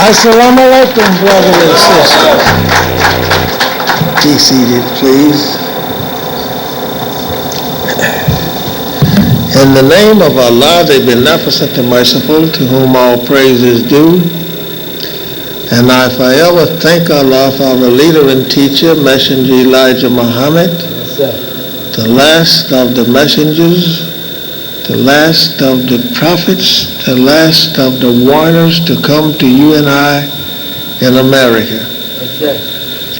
Assalamu alaikum, brothers and sisters. Be seated, please. In the name of Allah, the Beneficent and Merciful, to whom all praise is due, and I forever thank Allah for our leader and teacher, Messenger Elijah Muhammad, the last of the messengers, the last of the prophets, the last of the warners to come to you and I in America,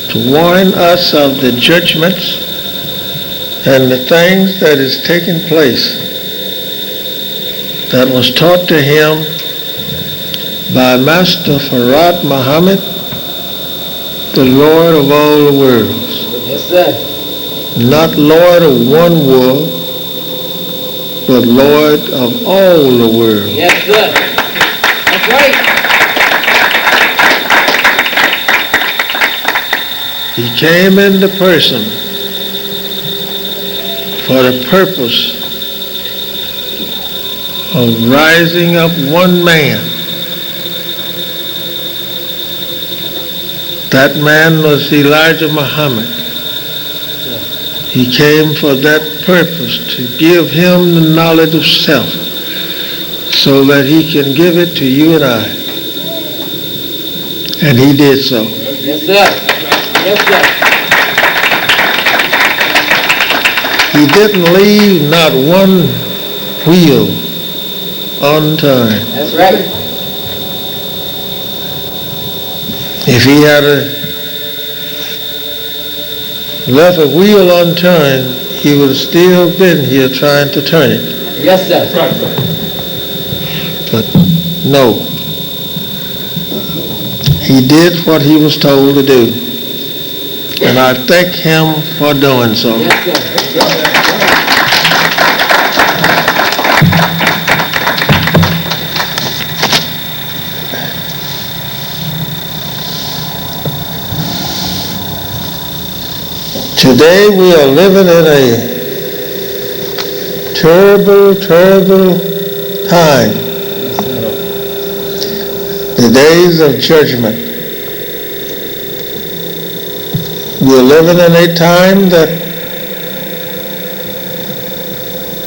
to warn us of the judgments and the things that is taking place that was taught to him by Master Farad Muhammad, the Lord of all the worlds. Yes, sir. Not Lord of one world, but Lord of all the world. Yes, sir. That's right. He came in the person for the purpose of rising up one man. That man was Elijah Muhammad. He came for that purpose, to give him the knowledge of self so that he can give it to you and I. And he did so. Yes, sir. Yes, sir. He didn't leave not one wheel unturned. That's right. If he had left a wheel unturned, he would have still been here trying to turn it. Yes, sir. But no. He did what he was told to do. And I thank him for doing so. Yes, sir. Today we are living in a terrible, terrible time. The days of judgment. We are living in a time that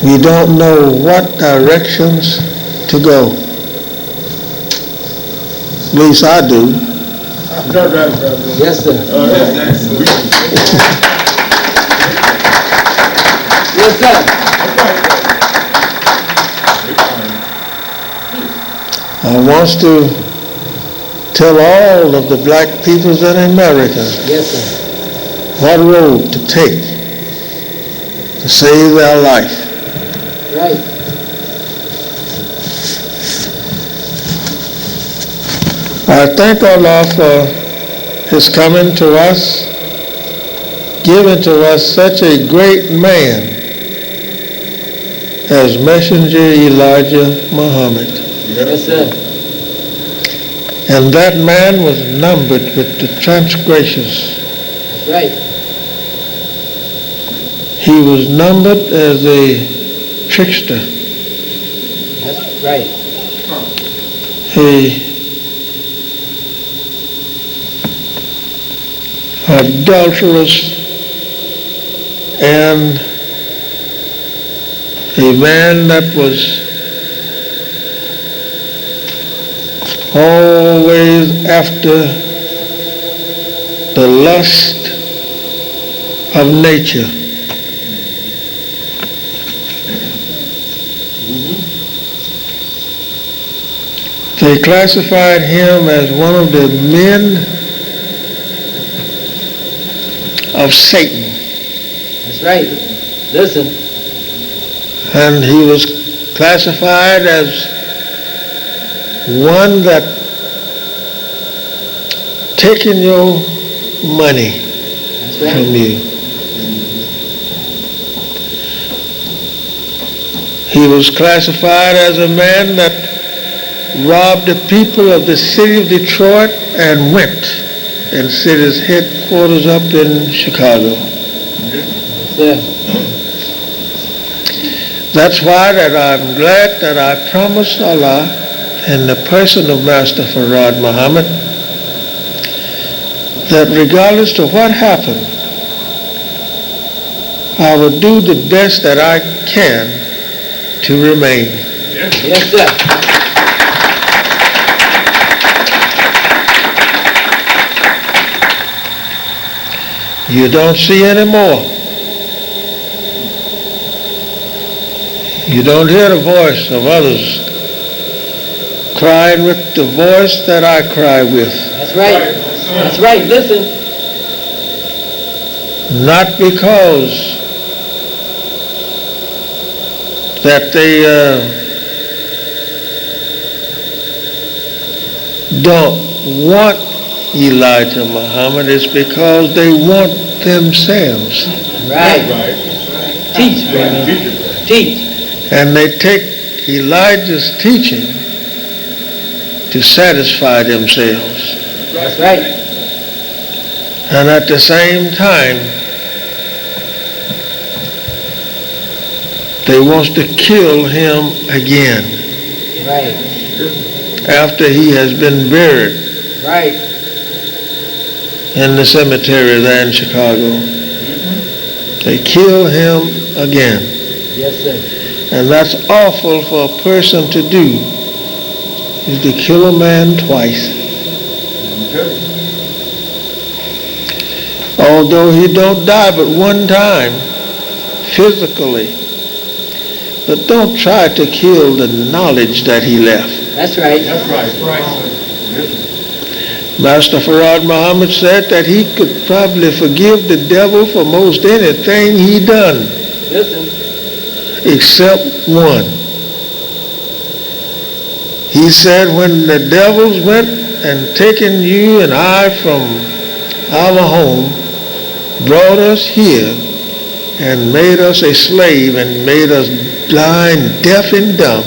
we don't know what directions to go. At least I do. Yes, sir. Yes, sir. I want to tell all of the black peoples in America Yes, sir. what road to take to save their life. Right. I thank Allah for his coming to us, giving to us such a great man as Messenger Elijah Muhammad. Yes, sir. And that man was numbered with the transgressors. That's right. He was numbered as a trickster, That's right. a adulterous, and a man that was always after the lust of nature. They classified him as one of the men of Satan. That's right. Listen. And he was classified as one that taking your money That's right. from you. He was classified as a man that robbed the people of the city of Detroit and went and set his headquarters up in Chicago. Yes, That's why that I'm glad that I promised Allah in the person of Master Farad Muhammad that regardless to what happened, I will do the best that I can to remain. Yes, sir. You don't see any more. You don't hear the voice of others crying with the voice that I cry with. That's right. That's right. Listen. Not because that they don't want Elijah Muhammad, it's because they want themselves. Right. Teach, brother. Teach. And they take Elijah's teaching to satisfy themselves. That's right. And at the same time, they want to kill him again. Right. After he has been buried. Right. In the cemetery there in Chicago. They kill him again. Yes, sir. And that's awful for a person to do, is to kill a man twice. Although he don't die but one time, physically. But don't try to kill the knowledge that he left. That's right. That's right. Master Farad Muhammad said that he could probably forgive the devil for most anything he done. Listen. Except one. He said when the devils went and taken you and I from our home, brought us here and made us a slave and made us blind, deaf and dumb,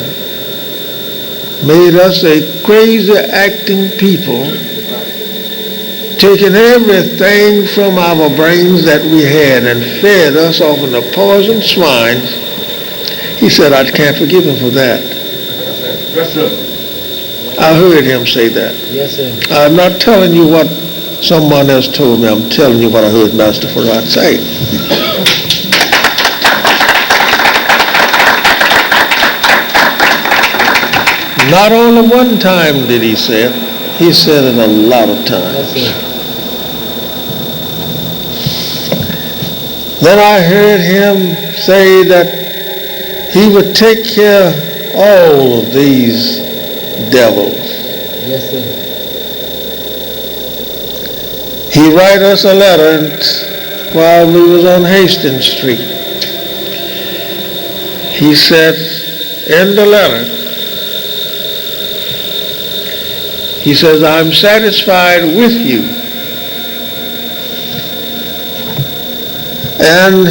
made us a crazy acting people, taking everything from our brains that we had and fed us off of the poison swines. He said, I can't forgive him for that. Yes, sir. I heard him say that. Yes, sir. I'm not telling you what someone else told me. I'm telling you what I heard Master Farad say. Not only one time did he say it. He said it a lot of times. Yes, sir. Then I heard him say that he would take care of all of these devils. Yes, sir. He write us a letter while we was on Hastings Street. He said in the letter, he says, I'm satisfied with you. And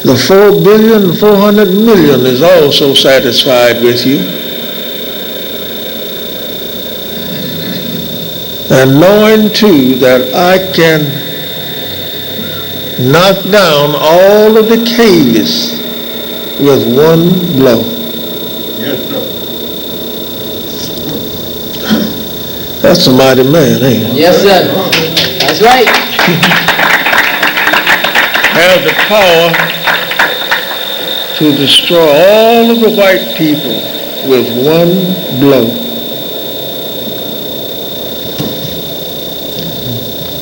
the 4,400,000,000 is also satisfied with you. And knowing too that I can knock down all of the caves with one blow. Yes, sir. That's a mighty man, ain't he? Yes, sir. That's right. Have the power to destroy all of the white people with one blow.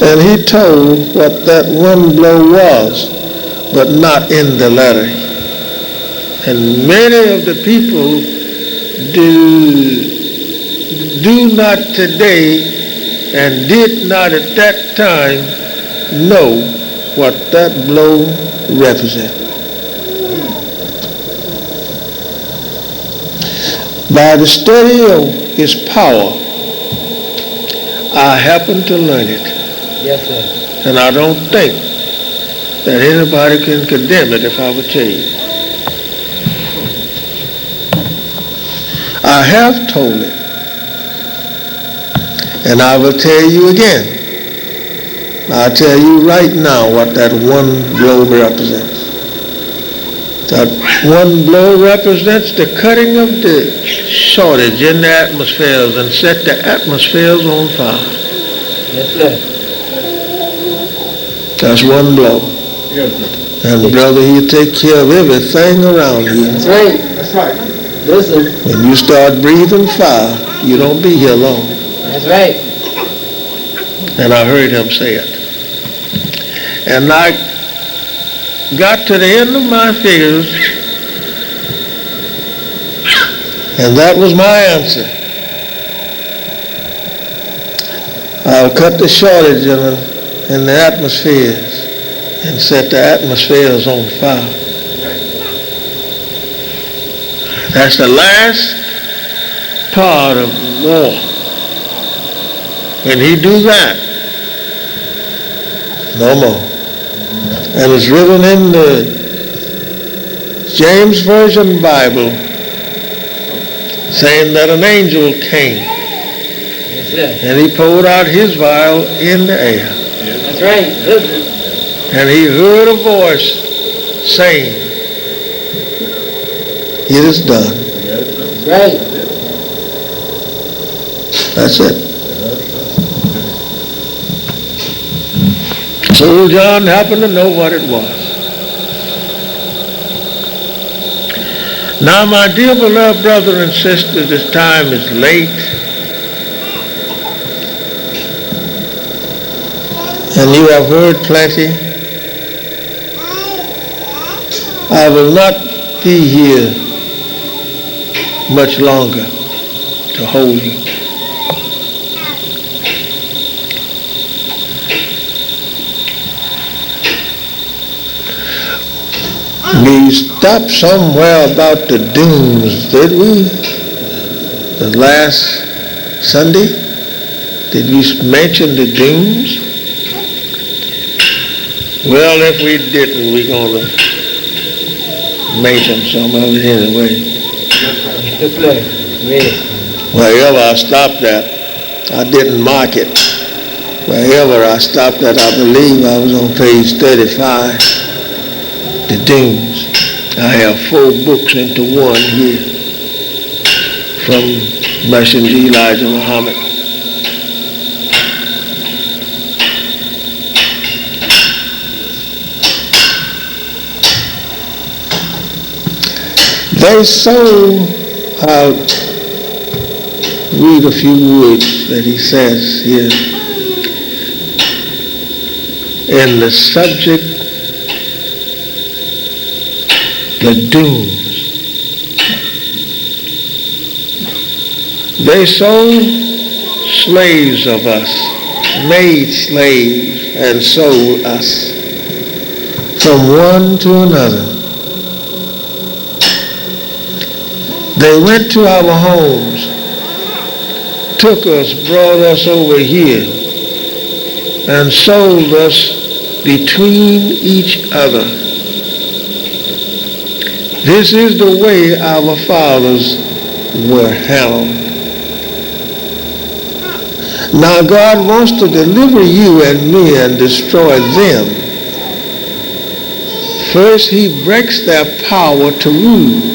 And he told what that one blow was, but not in the letter. And many of the people do not today and did not at that time know what that blow represented. By the study of his power, I happened to learn it. Yes, sir. And I don't think that anybody can condemn it if I would tell you. I have told it. And I will tell you again. I'll tell you right now what that one blow represents. That one blow represents the cutting of the shortage in the atmospheres and set the atmospheres on fire. Yes, sir. That's one blow. Yes, sir. And brother, he'll take care of everything around you. That's right. That's right. Listen. When you start breathing fire, you don't be here long. That's right. And I heard him say it. And I got to the end of my figures, and that was my answer. I'll cut the shortage in the atmospheres and set the atmospheres on fire. That's the last part of war. When he do that, no more. And it's written in the James Version Bible saying that an angel came Yes, sir. and he poured out his vial in the air. That's right. Listen. And he heard a voice saying, "It is done." That's right. That's it. So John happened to know what it was. Now, my dear beloved brothers and sisters, this time is late. And you have heard plenty. I will not be here much longer to hold you. We stopped somewhere about the dooms, did we? The last Sunday? Did we mention the dooms? Well, if we didn't, we're going to mention some of it anyway. Yes, sir. Yes. Wherever I stopped at, I didn't mark it. Wherever I stopped at, I believe I was on page 35. The dooms. I have 4 books into one here from Messenger Elijah Muhammad. They sold out. Read a few words that he says here in the subject, the dooms. They sold slaves of us, made slaves, and sold us from one to another. They went to our homes, took us, brought us over here, and sold us between each other. This is the way our fathers were held. Now God wants to deliver you and me and destroy them. First, he breaks their power to rule.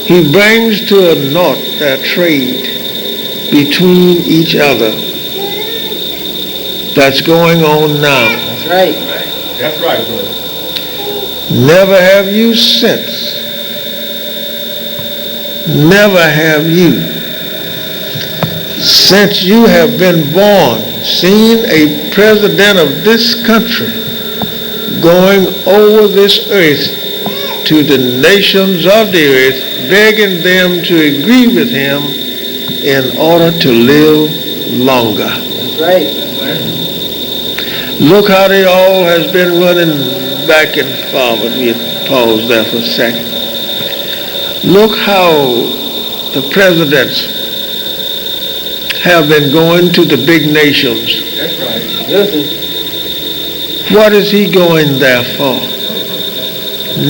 He brings to a naught their trade between each other. That's going on now. That's right. That's right, brother. Never have you since. Never have you, since you have been born, seen a president of this country going over this earth to the nations of the earth, begging them to agree with him in order to live longer. That's right. Look how they all has been running back and forward. We pause there for a second. Look how the presidents have been going to the big nations. That's right. Listen. What is he going there for?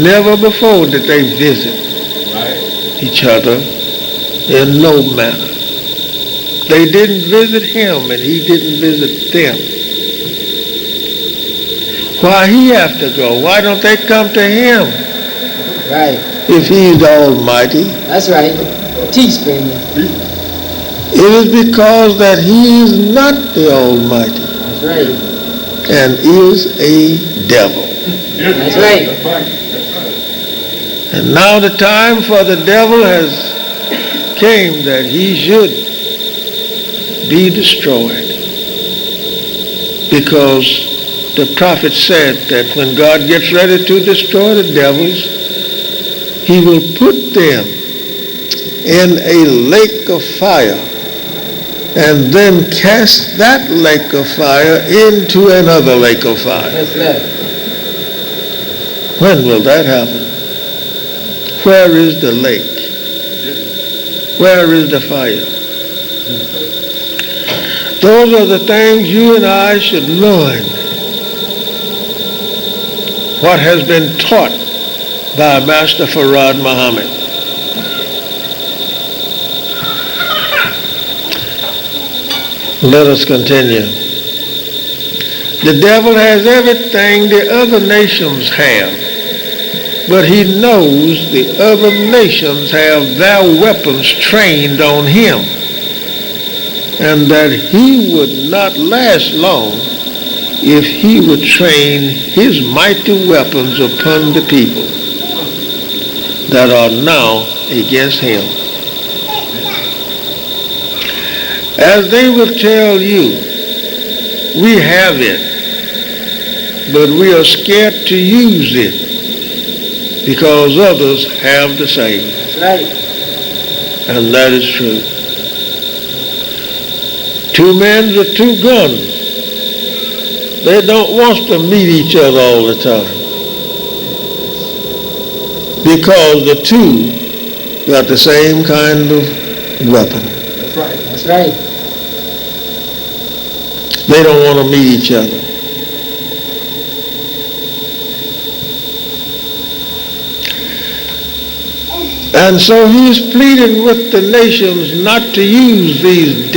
Never before did they visit Right. each other in no manner. They didn't visit him and he didn't visit them. Why he have to go? Why don't they come to him Right. if he's the Almighty? That's right. Teaspoon. It is because that he is not the Almighty That's right. and is a devil. That's right. That's right. That's right. And now the time for the devil has came that he should be destroyed. Because the prophet said that when God gets ready to destroy the devils, he will put them in a lake of fire and then cast that lake of fire into another lake of fire. That's right. When will that happen? Where is the lake? Where is the fire? Those are the things you and I should learn. What has been taught by Master Farad Muhammad. Let us continue. The devil has everything the other nations have, but he knows the other nations have their weapons trained on him, and that he would not last long if he would train his mighty weapons upon the people that are now against him. As they will tell you, we have it, but we are scared to use it because others have the same. That's right. And that is true. Two men with two guns, they don't want to meet each other all the time because the two got the same kind of weapon. That's right. That's right. They don't want to meet each other. And so he's pleading with the nations not to use these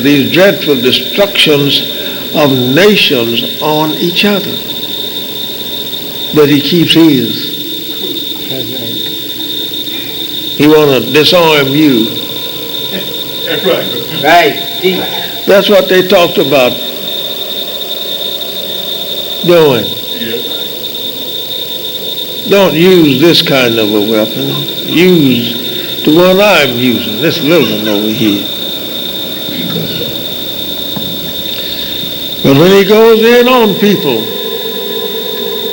these dreadful destructions of nations on each other. But he keeps his. That's right. He want to disarm you. That's right. Right. Deep. That's what they talked about doing. Yes. Don't use this kind of a weapon. Use the one I'm using, this little one over here. But when he goes in on people,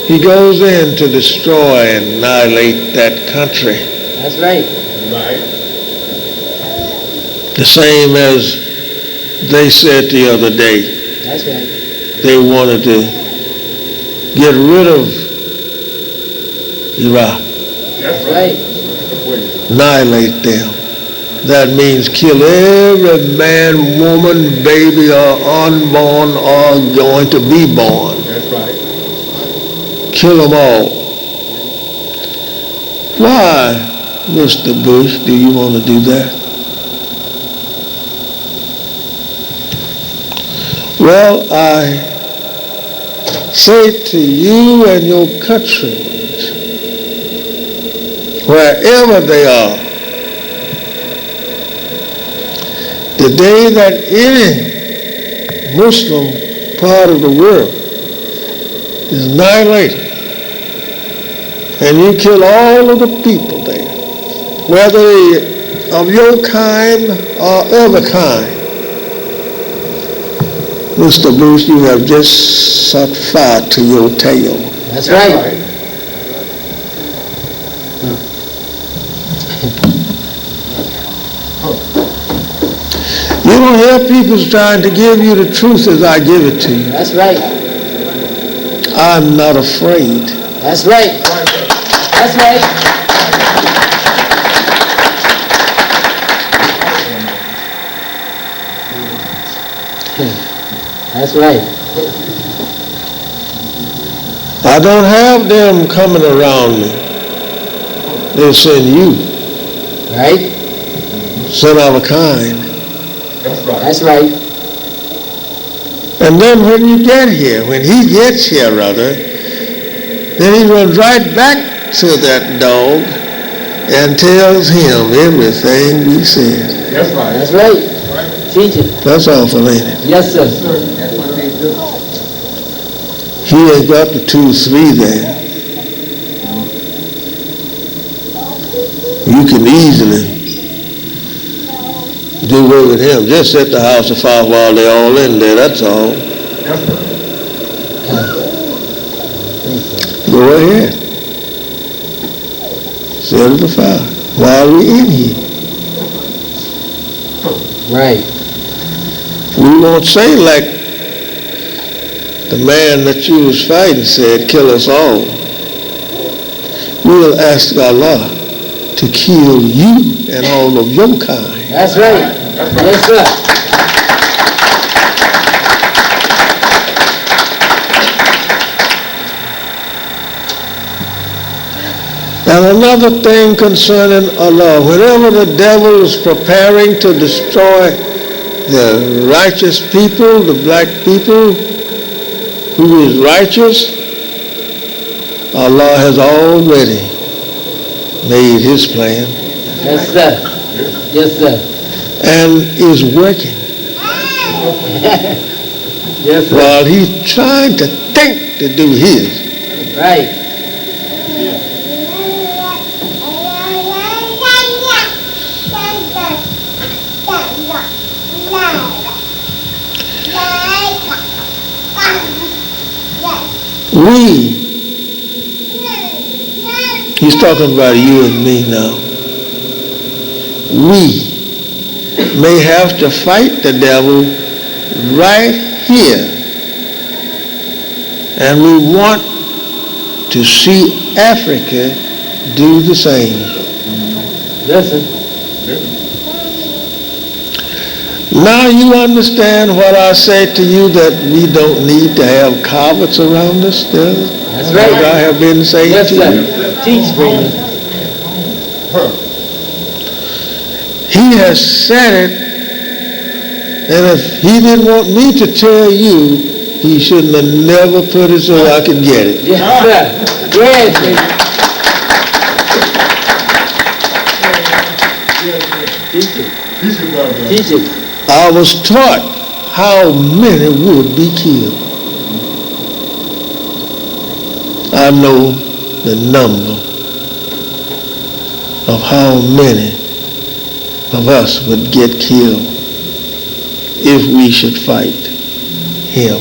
he goes in to destroy and annihilate that country. That's right. Right. The same as they said the other day. That's right. They wanted to get rid of Iraq, That's Right. annihilate them. That means kill every man, woman, baby, or unborn, or going to be born. That's right. Kill them all. Why, Mr. Bush, do you want to do that? Well, I say to you and your countrymen, wherever they are, the day that any Muslim part of the world is annihilated, and you kill all of the people there, whether they of your kind or other kind, Mr. Bush, you have just set fire to your tail. That's right. You don't hear people trying to give you the truth as I give it to you. That's right. I'm not afraid. That's right. That's right. That's right. I don't have them coming around me. They send you, Right? son of a kind. That's right. That's right. And then when you get here, when he gets here, rather, then he runs right back to that dog and tells him everything we said. That's right. That's right. Teach it. That's awful, ain't it? Yes, sir. That's what they do. He ain't got the 2, 3 there. You can easily do away with him. Just set the house afire while they're all in there, that's all. That's right. Go ahead. Set it afire while we're in here. Right. We won't say like the man that you was fighting said, kill us all. We'll ask Allah to kill you and all of your kind. That's right. Yes, sir. And another thing concerning Allah, whenever the devil is preparing to destroy the righteous people, the black people who is righteous, Allah has already made his plan Yes, sir. Yes, sir. and is working Yes, sir. while he's trying to think to do his. Right. He's talking about you and me now. We may have to fight the devil right here. And we want to see Africa do the same. Listen. Now you understand what I say to you, that we don't need to have carpets around us still? That's right. As I have been saying Yes, to you. sir. Teach, Brandon. He has said it, and if he didn't want me to tell you, he shouldn't have never put it so I could get it. Yes, sir. Yes, Brandon. Teach it. Teach it, brother. Teach it. I was taught how many would be killed. I know the number of how many of us would get killed if we should fight him.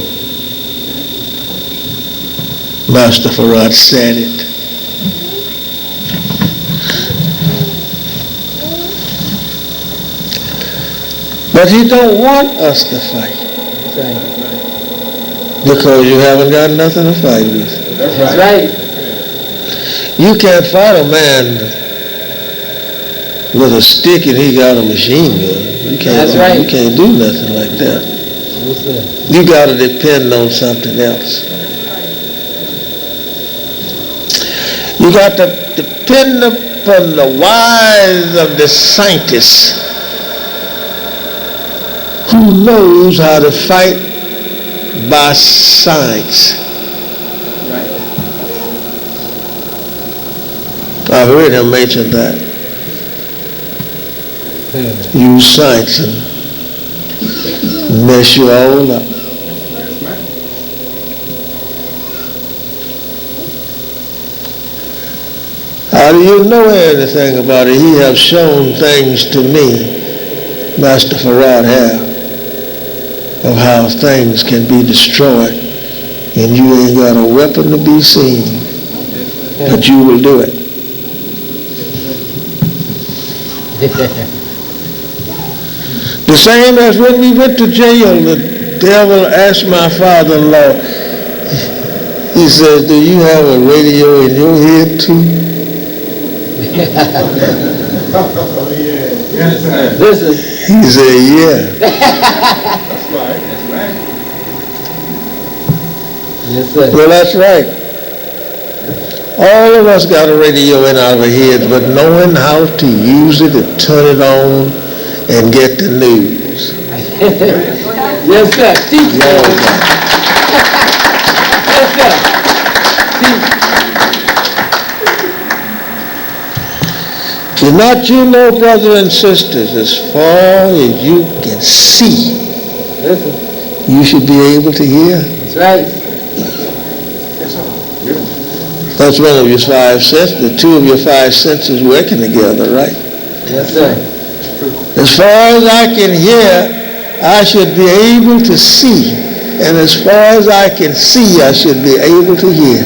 Master Farad said it. But he don't want us to fight That's right. because you haven't got nothing to fight with. That's right. You can't fight a man with a stick and he got a machine gun. You can't. That's right. You can't do nothing like that. Yes, sir. You got to depend on something else. You got to depend upon the wise of the scientists who knows how to fight by science. I heard him mention that. Use science and mess you all up. How do you know anything about it? He have shown things to me, Master Farad have, of how things can be destroyed, and you ain't got a weapon to be seen, but you will do it. The same as when we went to jail, the devil asked my father-in-law, he says, do you have a radio in your head too? Oh, yeah. Yes, sir. Listen. He said, yeah. That's right. That's right. Yes, sir. Well, that's right. All of us got a radio in our heads, but knowing how to use it and turn it on and get the news. Yes, sir. Teach, Lord man. God. Yes, sir. Teach. Do not you know, brothers and sisters, as far as you can see, Listen. you should be able to hear? That's right. That's one of your five senses, the two of your five senses working together, right? Yes, sir. As far as I can hear, I should be able to see. And as far as I can see, I should be able to hear.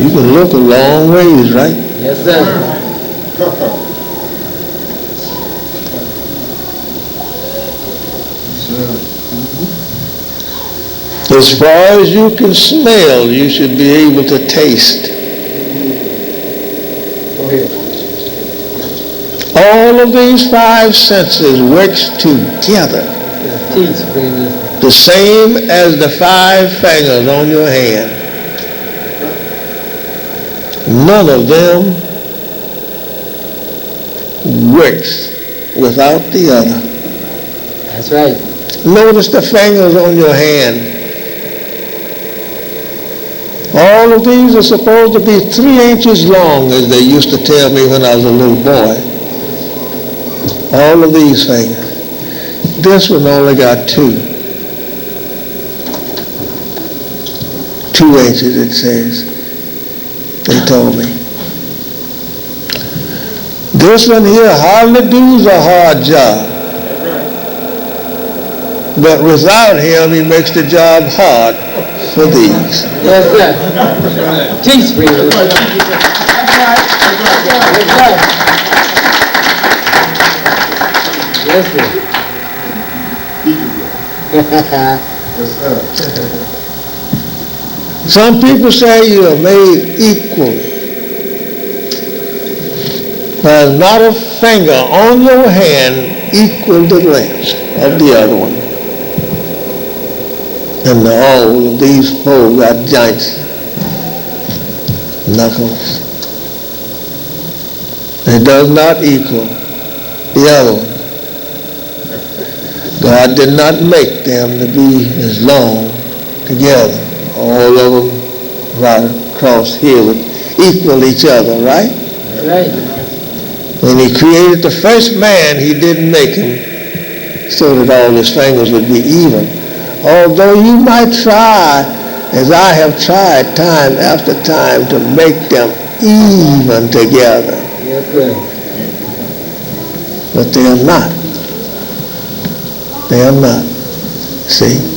You can look a long ways, right? Yes, sir. As far as you can smell, you should be able to taste. Go ahead. All of these five senses works together. Yes, teach, bring this. The same as the five fingers on your hand. None of them works without the other. That's right. Notice the fingers on your hand. All of these are supposed to be 3 inches long, as they used to tell me when I was a little boy. All of these fingers. This one only got 2. 2 inches, it says. They told me. This one here hardly does a hard job. But without him, he makes the job hard for these. Yes, sir. Teach, bring this. That's right. Yes, sir. Some people say you are made equal. There's not a finger on your hand equal to the length of the other one. And all of these four got joints, knuckles. It does not equal the other one. God did not make them to be as long together. All of them right across here would equal each other, right? That's right. When he created the first man, he didn't make him so that all his fingers would be even. Although you might try, as I have tried time after time, to make them even together. Yes, sir. But they are not. They are not. See?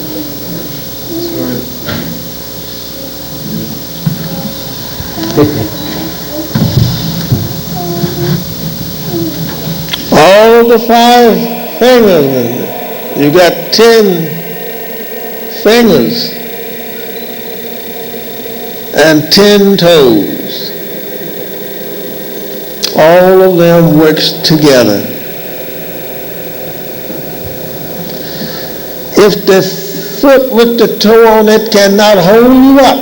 All of the 5 fingers, you got 10 fingers and 10 toes. All of them works together. If the foot with the toe on it cannot hold you up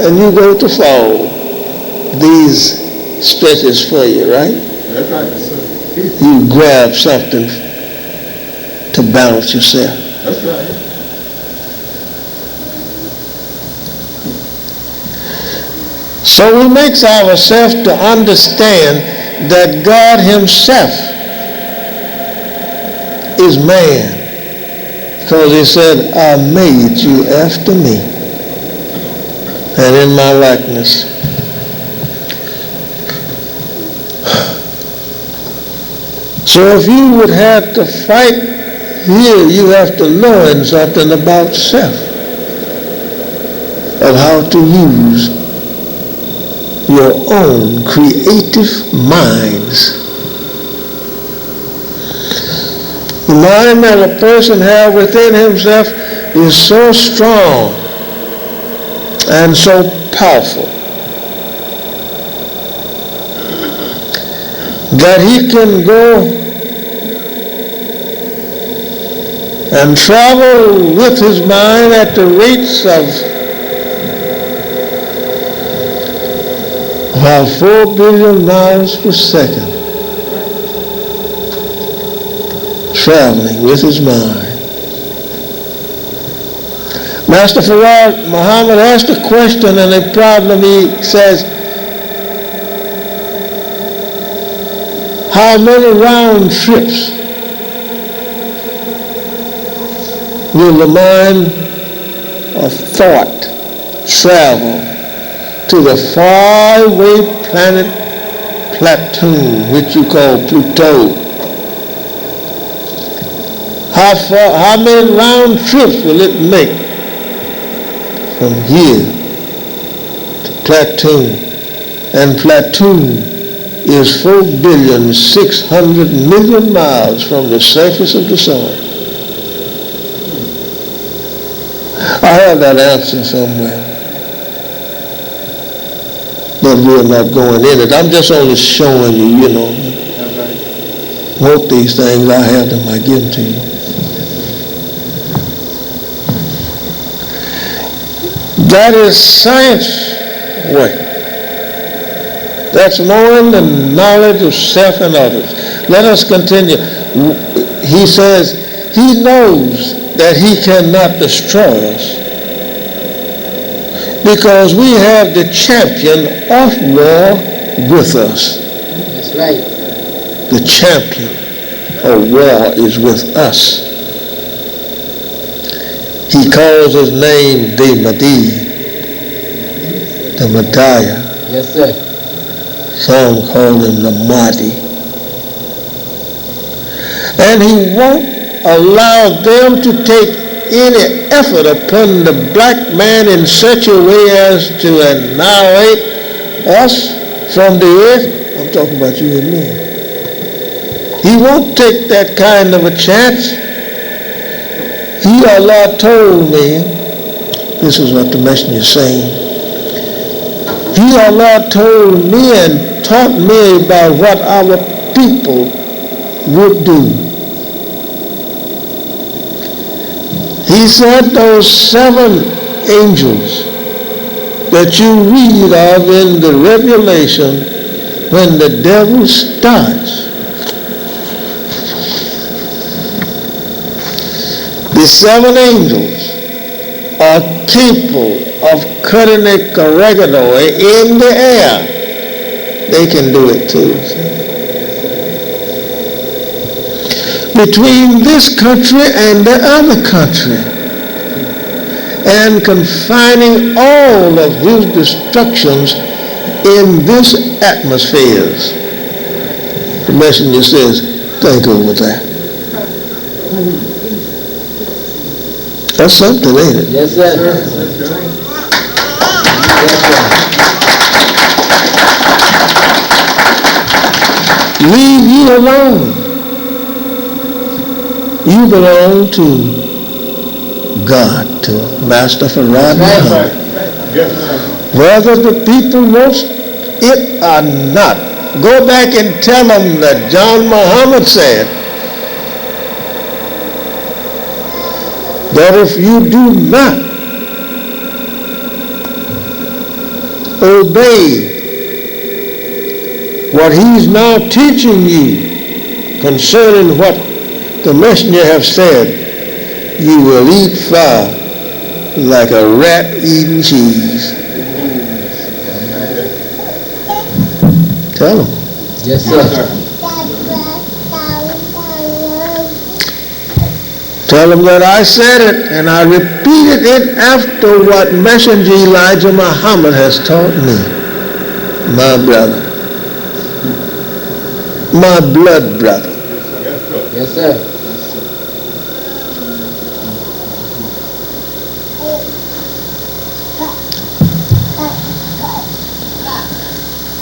and you go to fall, these stretches for you, right? That's right, yes, sir. You grab something to balance yourself. That's right. So we makes ourselves to understand that God himself is man. Because he said, I made you after me and in my likeness. So if you would have to fight here, you have to learn something about self, of how to use your own creative minds. The mind that a person has within himself is so strong and so powerful that he can go and travel with his mind at the rates of about 4 billion miles per second. traveling with his mind. Master Farad Muhammad asked a question and a problem. He says, how many round trips will the mind of thought travel to the faraway planet Platoon, which you call Pluto? How many round trips will it make from here to Platoon? And Platoon is 4,600,000,000 miles from the surface of the sun. I have that answer somewhere, but we're not going in it. I'm just only showing you, Both these things I have them, I give them to you. That is science work. That's knowing the knowledge of self and others. Let us continue. He says he knows that he cannot destroy us because we have the champion of war with us. That's right. The champion of war is with us. He calls his name the Mahdi, the Messiah. Yes, sir. Some call him the Mahdi. And he won't allow them to take any effort upon the black man in such a way as to annihilate us from the earth. I'm talking about you and me. He won't take that kind of a chance. He, Allah, told me, this is what the messenger is saying. He, Allah, told me and taught me about what our people would do. He said those 7 angels that you read of in the Revelation when the devil starts. The 7 angels are capable of cutting a oregano in the air. They can do it too. Between this country and the other country, and confining all of his destructions in this atmospheres. The messenger says, think over that. That's something, ain't it? Yes, sir. Leave you alone. You belong to God, to Master Farad Muhammad. Whether the people want it or not. Go back and tell them that John Muhammad said that if you do not obey what he's now teaching you concerning what the messenger have said, you will eat fire like a rat eating cheese. Tell them. Yes, sir. Tell them that I said it and I repeated it after what Messenger Elijah Muhammad has taught me. My brother. My blood brother. Yes, sir.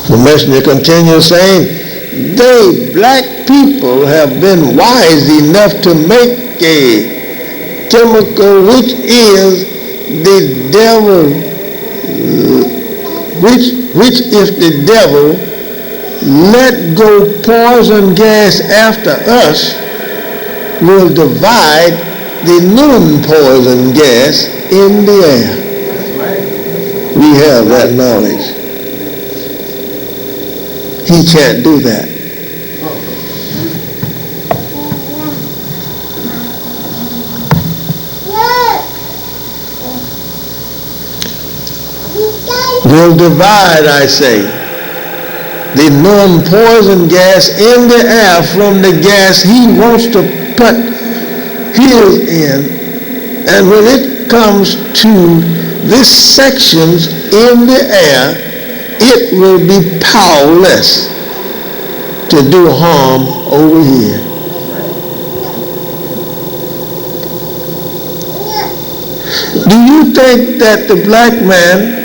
The messenger continues saying, they, black people, have been wise enough to make a chemical which is the devil, which if the devil let go poison gas after us, will divide the non-poison gas in the air. We have that knowledge. He can't do that. will divide, I say, the non-poison gas in the air from the gas he wants to put his in. And when it comes to these sections in the air, it will be powerless to do harm over here. Do you think that the black man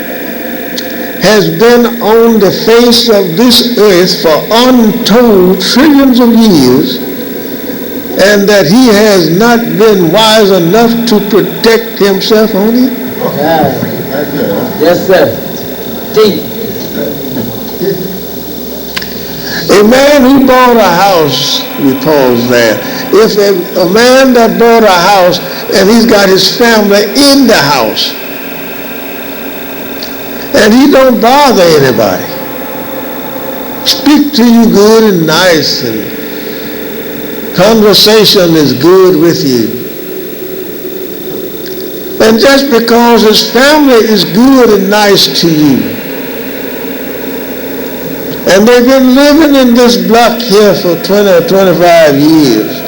has been on the face of this earth for untold trillions of years, and that he has not been wise enough to protect himself on it? Yes, sir. Deep. A man who bought a house, we pause there. If a man that bought a house and he's got his family in the house, and he don't bother anybody, speak to you good and nice, and conversation is good with you. And just because his family is good and nice to you, and they've been living in this block here for 20 or 25 years,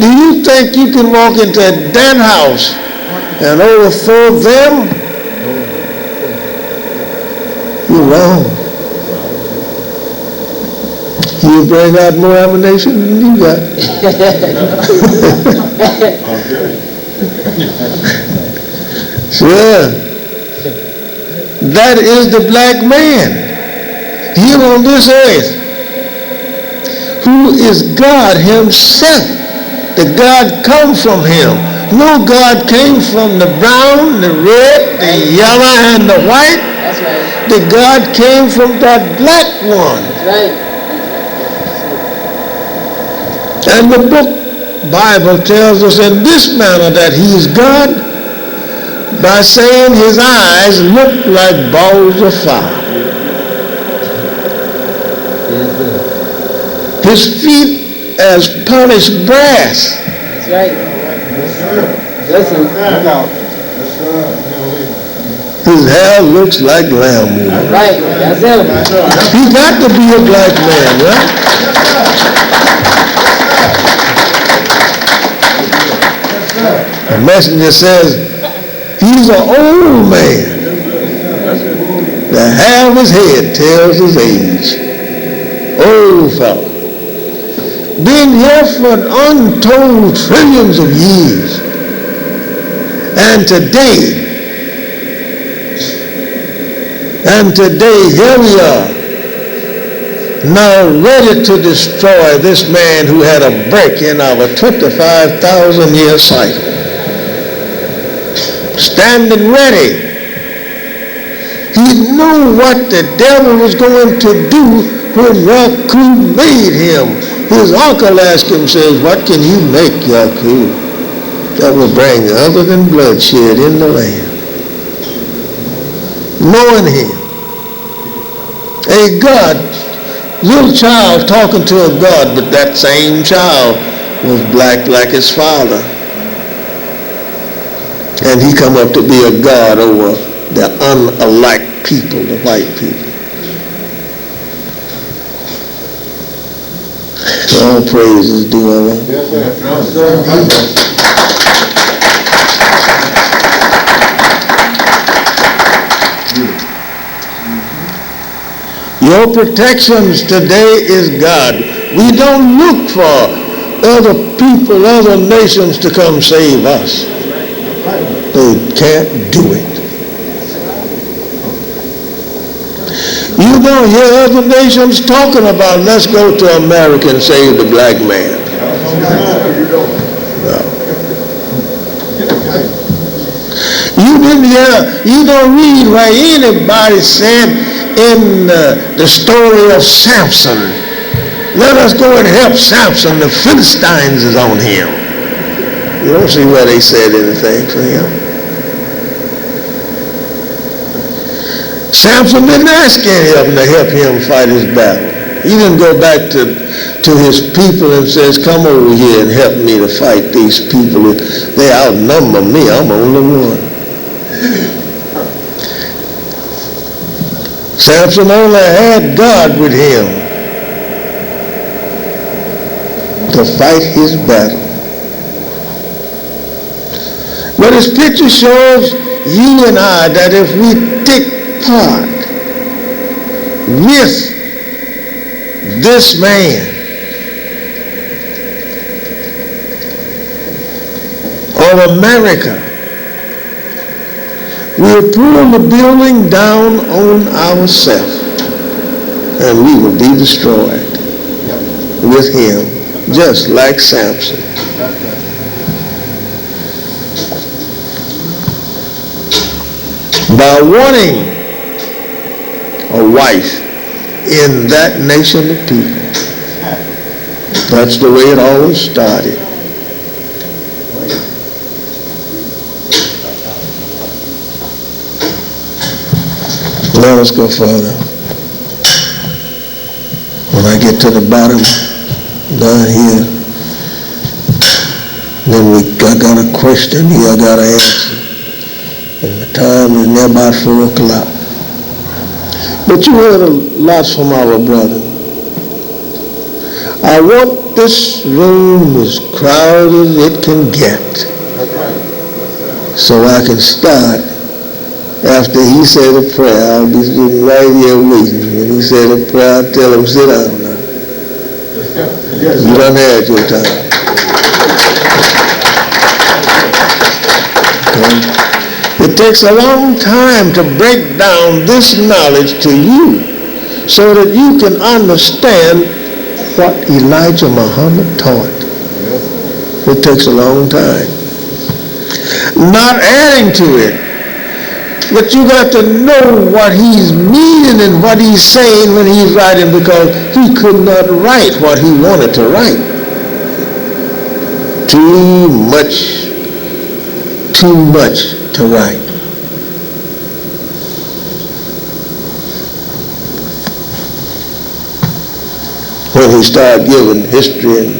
do you think you can walk into that house and overthrow them? You're wrong. You bring out more ammunition than you got. Sure. That is the black man here on this earth, who is God himself. The God come from him. No God came from the brown, the red, the yellow, and the white. That's right. The God came from that black one. That's right. And the book Bible tells us in this manner that he is God by saying his eyes look like balls of fire. His feet as polished brass. That's right. Yes, sir. Listen. His hair looks like lamb wool. Right. That's him. He got to be a black man, right? The messenger says he's an old man. The hair of his head tells his age. Old fellow. Been here for untold trillions of years. And today, here we are, now ready to destroy this man who had a break in our 25,000-year cycle. Standing ready. He knew what the devil was going to do when Yaku made him. His uncle asked him, says, what can you make, Yaku, that will bring other than bloodshed in the land? Knowing him. A God, little child talking to a God, but that same child was black like his father. And he come up to be a God over the unalike people, the white people. All praises due Allah. Yes, sir. Your protections today is God. We don't look for other people, other nations to come save us. They can't do it. You don't hear other nations talking about, let's go to America and save the black man. No. You don't read where anybody said in the story of Samson, let us go and help Samson, the Philistines is on him. You don't see where they said anything for him. Samson didn't ask any of them to help him fight his battle. He didn't go back to his people and says, come over here and help me to fight these people. They outnumber me. I'm only one. Samson only had God with him to fight his battle. But his picture shows you and I that if we take part with this man of America, we'll pull the building down on ourselves and we will be destroyed with him, just like Samson. By wanting a wife in that nation of people. That's the way it always started. Let us go further. When I get to the bottom, down here, then I got a question here I got to answer. And the time is near about 4 o'clock. But you heard a lot from our brother. I want this room as crowded as it can get, so I can start. After he said a prayer, I'll be sitting right here waiting. When he said a prayer, I'll tell him, sit down now. You done had your time. It takes a long time to break down this knowledge to you so that you can understand what Elijah Muhammad taught. It takes a long time. Not adding to it, but you got to know what he's meaning and what he's saying when he's writing, because he could not write what he wanted to write. Too much to write. When he started giving history and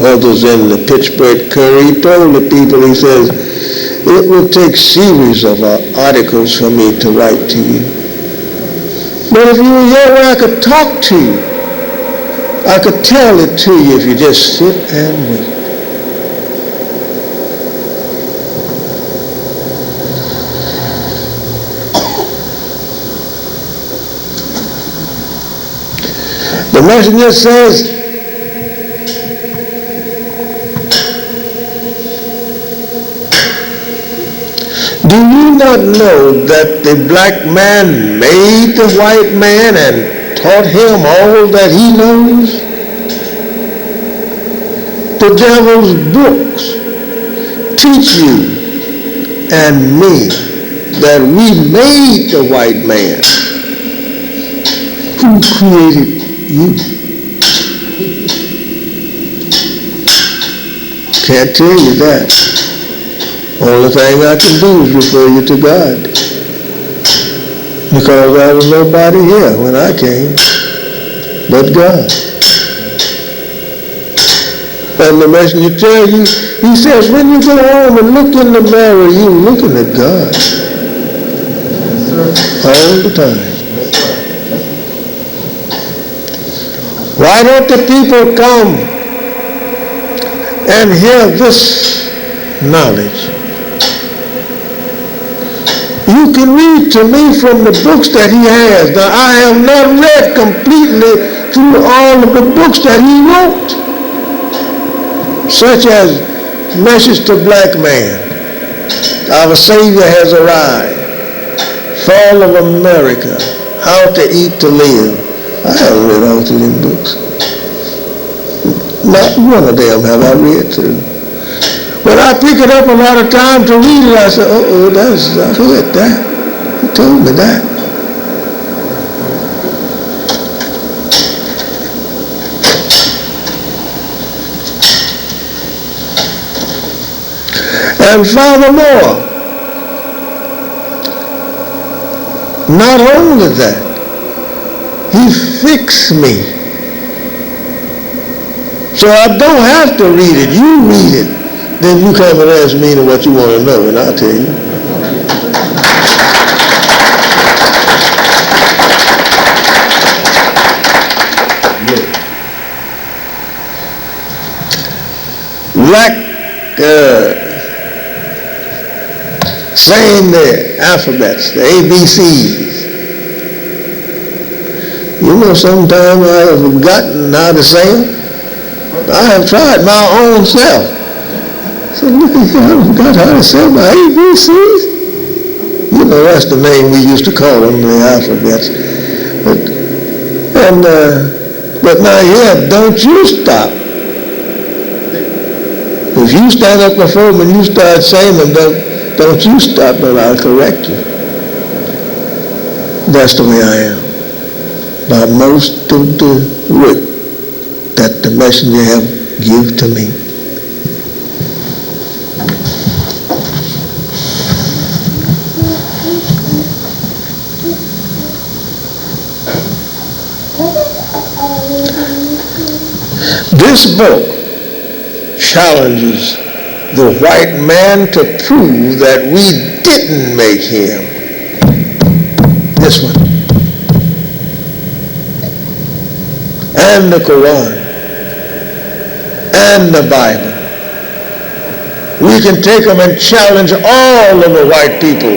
others in the Pittsburgh Courier, he told the people, he says, it will take series of articles for me to write to you. But if you were here where I could talk to you, I could tell it to you if you just sit and wait. The messenger says, do you not know that the black man made the white man and taught him all that he knows? The devil's books teach you and me that we made the white man. Who created you? Can't tell you that. Only thing I can do is refer you to God, because there was nobody here when I came but God. And the messenger tells you, he says, when you go home and look in the mirror, you're looking at God all the time. Why don't the people come and hear this knowledge? You can read to me from the books that he has. Now, I have not read completely through all of the books that he wrote, such as Message to Black Man, Our Savior Has Arrived, Fall of America, How to Eat to Live. I haven't read all through them books. Not one of them have I read through. When I pick it up a lot of time to read it, I say, I heard that. He told me that. And furthermore, not only that, he fixed me. So I don't have to read it. You read it. Then you come and ask me what you want to know, and I'll tell you. black saying the alphabets, the ABCs. You know, sometimes I have forgotten how to say them. I have tried my own self. So look at here, I forgot how to say my ABCs. You know, that's the name we used to call them, the alphabets. But now here, don't you stop. If you stand up before them and you start saying them, don't you stop, but I'll correct you. That's the way I am. By most of the work that the messenger have give to me. This book challenges the white man to prove that we didn't make him. This one. And the Quran. And the Bible. We can take them and challenge all of the white people.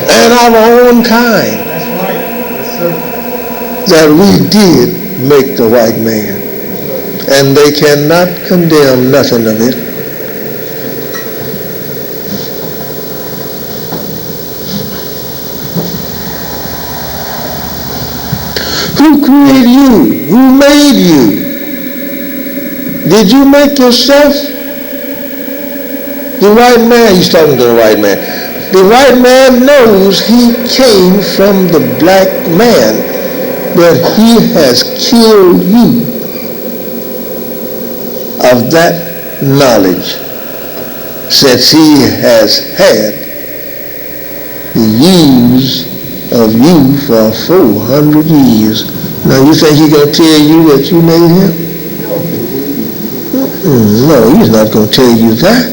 And our own kind. That's right. Yes, sir. That we did make the white man. And they cannot condemn nothing of it. Who created you? Who made you? Did you make yourself? The white man, he's talking to the white man. The white man knows he came from the black man, but he has killed you of that knowledge, since he has had the use of you for 400 years. Now you think he's going to tell you that you made him? No, he's not going to tell you that.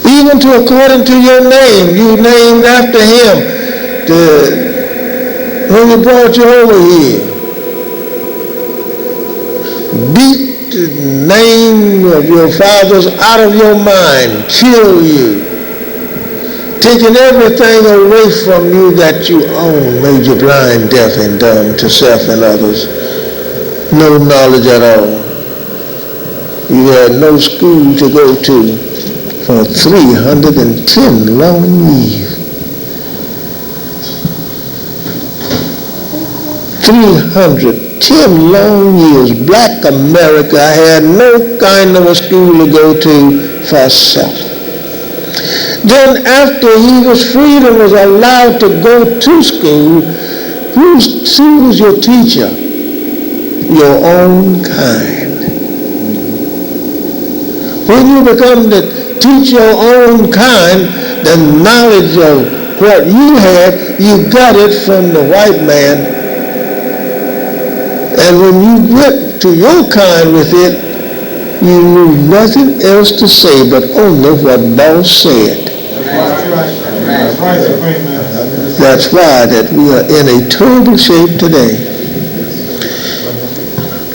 Even to according to your name, you named after him when he brought you over here. Beat the name of your fathers out of your mind, kill you, taking everything away from you that you own, made you blind, deaf, and dumb to self and others. No knowledge at all. You had no school to go to for 310 long years. 310 long years, black America had no kind of a school to go to for self. Then after he was freed and was allowed to go to school, who was your teacher? Your own kind. When you become to teach your own kind, the knowledge of what you had, you got it from the white man. And when you went to your kind with it, you knew nothing else to say but only what boss said. That's why that we are in a terrible shape today.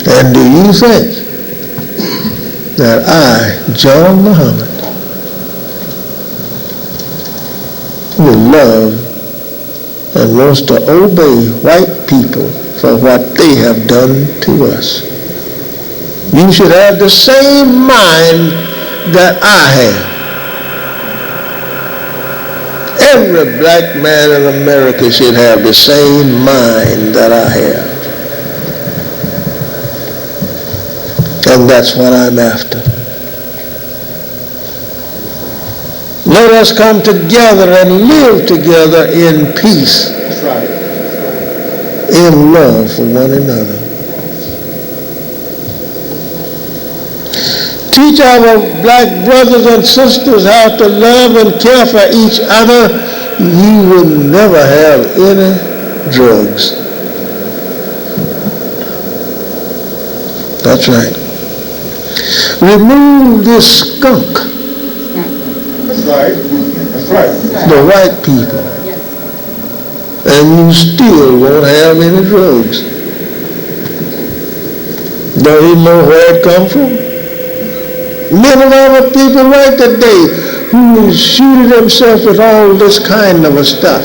And do you think that I, John Muhammad, will love and wants to obey white people for what they have done to us? You should have the same mind that I have. Every black man in America should have the same mind that I have. And that's what I'm after. Let us come together and live together in peace. That's right. In love for one another. Teach our black brothers and sisters how to love and care for each other. You will never have any drugs. That's right. Remove this skunk. That's right. That's right. The white people. And you still won't have any drugs. Don't he know where it come from? Many other people right today who shoot themselves with all this kind of a stuff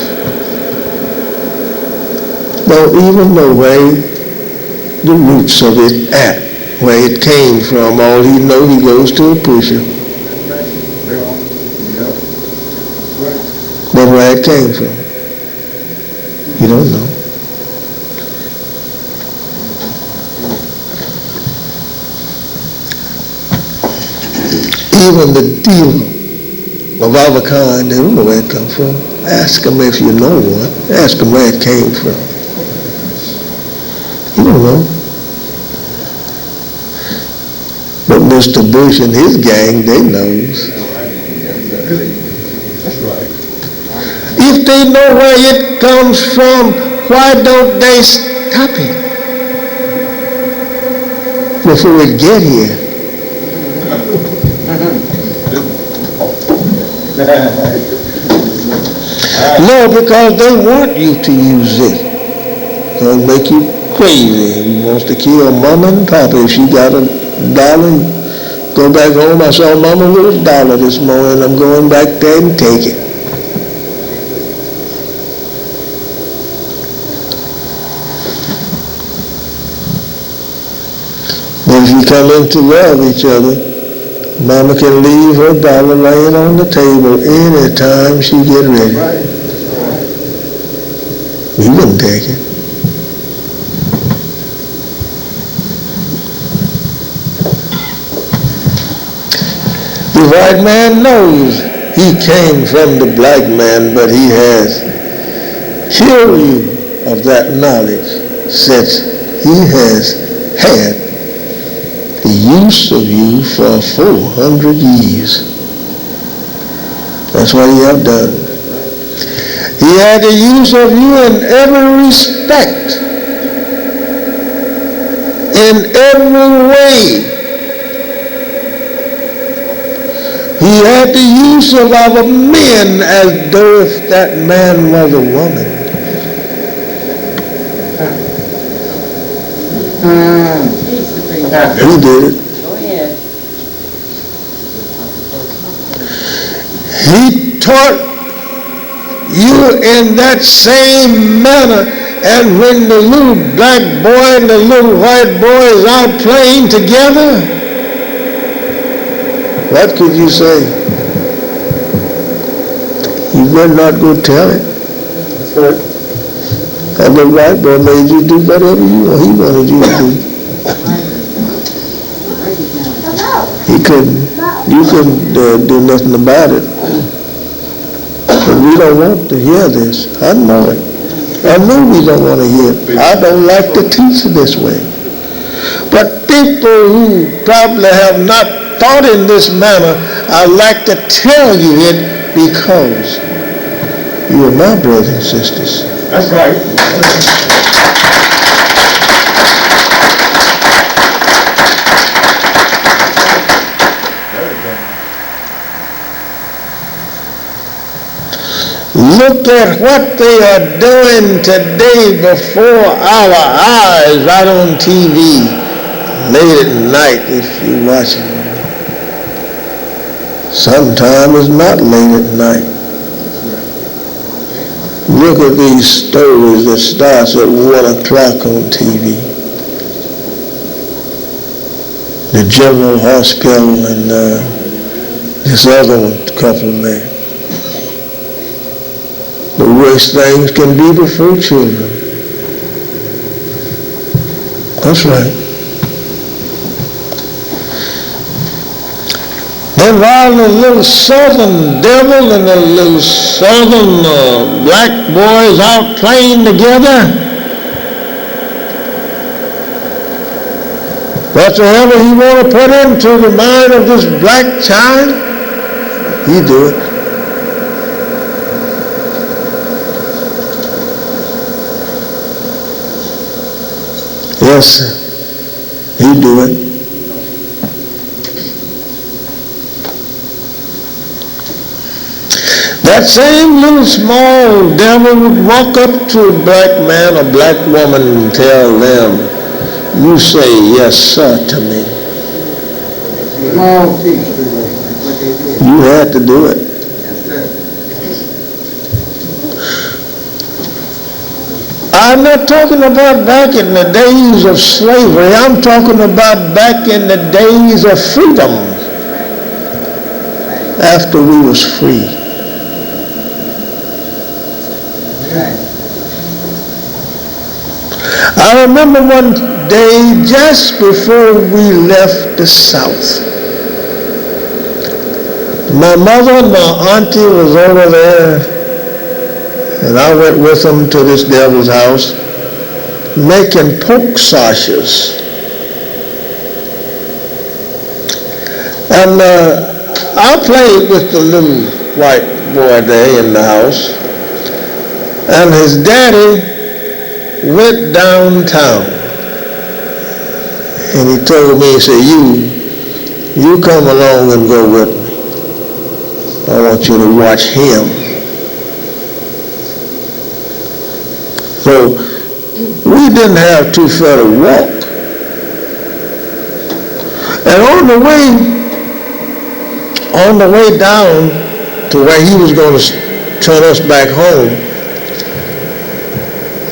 don't even know where the roots of it at, where it came from. All he know, he goes to a pusher. But where it came from, you don't know. Even the dealer of our kind, they don't know where it come from. Ask them if you know one. Ask them where it came from. You don't know. But Mr. Bush and his gang, they knows. That's right. If they know where it comes from, why don't they stop it before it get here? No, because they want you to use it. It'll make you crazy. He wants to kill Mama and Papa. If she got $1, go back home. I saw Mama with $1 this morning. I'm going back there and take it. But if you come in to love each other, Mama can leave her $1 laying on the table anytime she get ready. You wouldn't take it. The white man knows he came from the black man, but he has killed you of that knowledge since he has had the use of you for 400 years. That's what he have done. He had the use of you in every respect, in every way. He had the use of our men as though if that man was a woman. He did it. Go ahead. He taught you in that same manner, and when the little black boy and the little white boy is out playing together, what could you say? You better not go tell it. That's right. And the white boy made you do whatever he wanted you to do. He couldn't. You couldn't do nothing about it. But we don't want to hear this. I know it. I know we don't want to hear it. I don't like to teach it this way. But people who probably have not thought in this manner, I like to tell you it because you are my brothers and sisters. That's right. Look at what they are doing today before our eyes, right on TV, late at night if you watch it. Sometimes it's not late at night. Look at these stories that starts at 1 o'clock on TV. The General Hospital and this other couple there. The worst things can be before children. That's right. Then while the little southern devil and the little southern black boys out playing together, whatsoever he want to put into the mind of this black child, he do it. Yes, sir. He do it. That same little small devil would walk up to a black man or black woman and tell them, you say yes, sir, to me. You had to do it. I'm not talking about back in the days of slavery. I'm talking about back in the days of freedom, after we was free. I remember one day just before we left the South. My mother and my auntie was over there, and I went with them to this devil's house, making pork sausages. And I played with the little white boy there in the house, and his daddy went downtown, and he told me, he said, you come along and go with me. I want you to watch him. So we didn't have too far to walk. And on the way down to where he was going to turn us back home,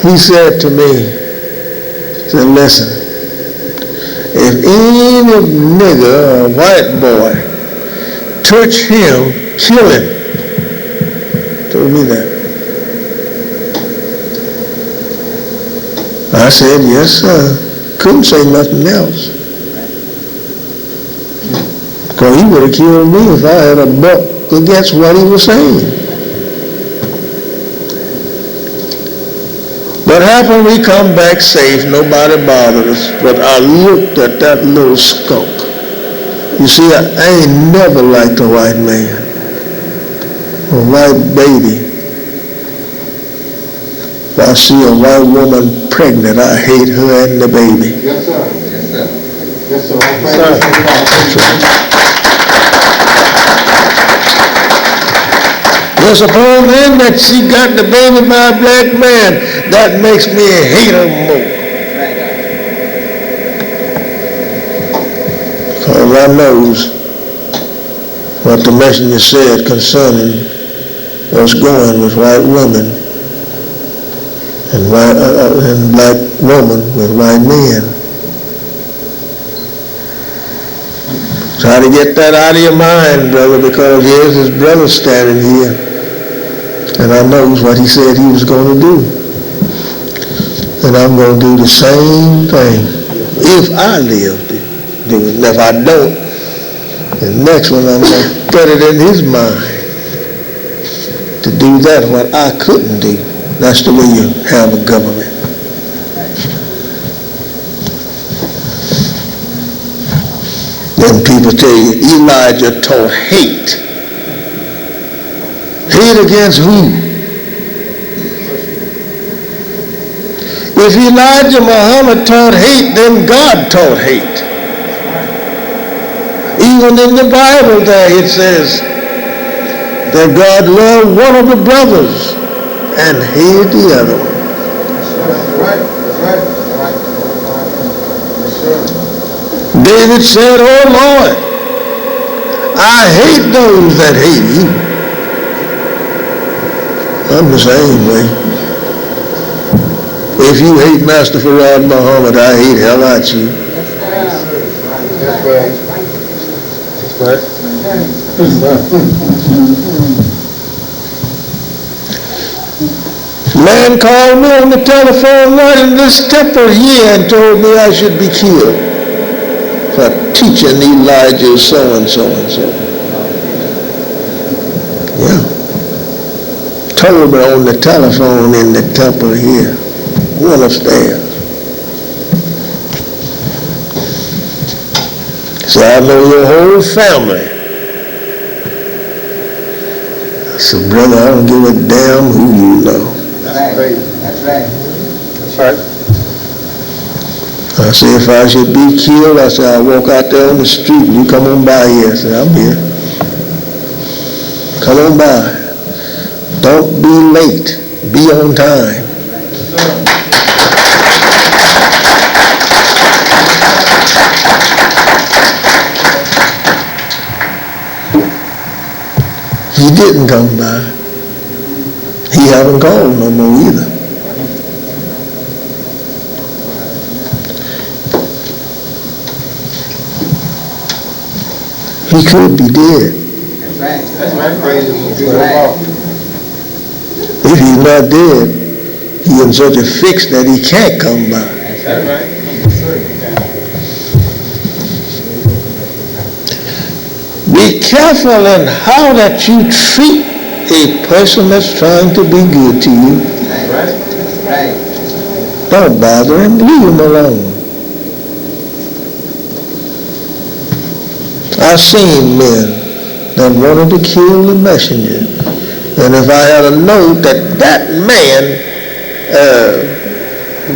he said to me, he said, listen, if any nigger or white boy touch him, kill him. Told me that. I said, yes, sir. Couldn't say nothing else. Because he would have killed me if I had a buck against what he was saying. What happened, we come back safe, nobody bothered us, but I looked at that little skunk. You see, I ain't never liked a white man, a white baby. If I see a white woman pregnant, I hate her and the baby. Yes, sir. Yes, sir. Yes, sir. Just upon then that she got the baby by a black man, that makes me hate her more. Because I knows what the messenger said concerning what's going with white women and black women with white men. Try to get that out of your mind, brother, because here's his brother standing here, and I knows what he said he was going to do. And I'm going to do the same thing if I live to do it. And if I don't, the next one I'm going to put it in his mind to do that what I couldn't do. That's the way you have a government. Then people tell you Elijah taught hate. Hate against who? If Elijah Muhammad taught hate, then God taught hate. Even in the Bible there it says that God loved one of the brothers and hated the other one. David said, oh Lord, I hate those that hate you. I'm the same way. If you hate Master Farad Muhammad, I hate hell out you. That's right. That's Man called me on the telephone right in this temple here and told me I should be killed for teaching Elijah so and so and so. Yeah. Told me on the telephone in the temple here. Went upstairs. So I know your whole family. I said, brother, I don't give a damn who you know. That's right. That's right. That's right. I said, if I should be killed, I said, I'll walk out there on the street and you come on by here. I said, I'm here. Come on by. Don't be late. Be on time. He didn't come by. He haven't called no more either. He could be dead. That's right. That's my praise. That's right. If he's not dead, he's in such a fix that he can't come by. That's right. Be careful in how that you treat a person that's trying to be good to you. Right. Right. Don't bother him. Leave him alone. I've seen men that wanted to kill the messenger. And if I had a note that that man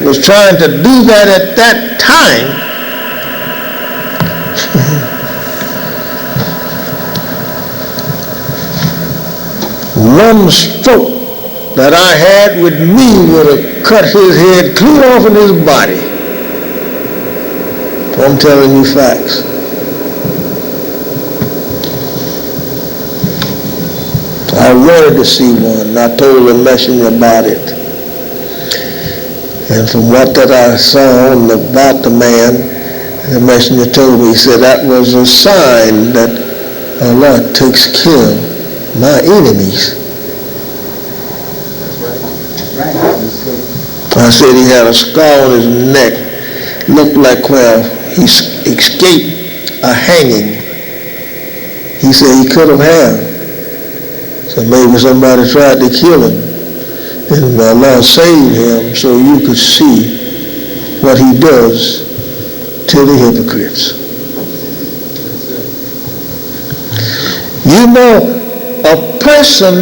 was trying to do that at that time, one stroke that I had with me would have cut his head clear off in his body. I'm telling you facts. I wanted to see one. I told the messenger about it. And from what that I saw about the man, the messenger told me, he said that was a sign that Allah takes care of my enemies. I said he had a scar on his neck, looked like where he escaped a hanging. He said he could have had. So maybe somebody tried to kill him, and Allah saved him so you could see what he does to the hypocrites. You know, a person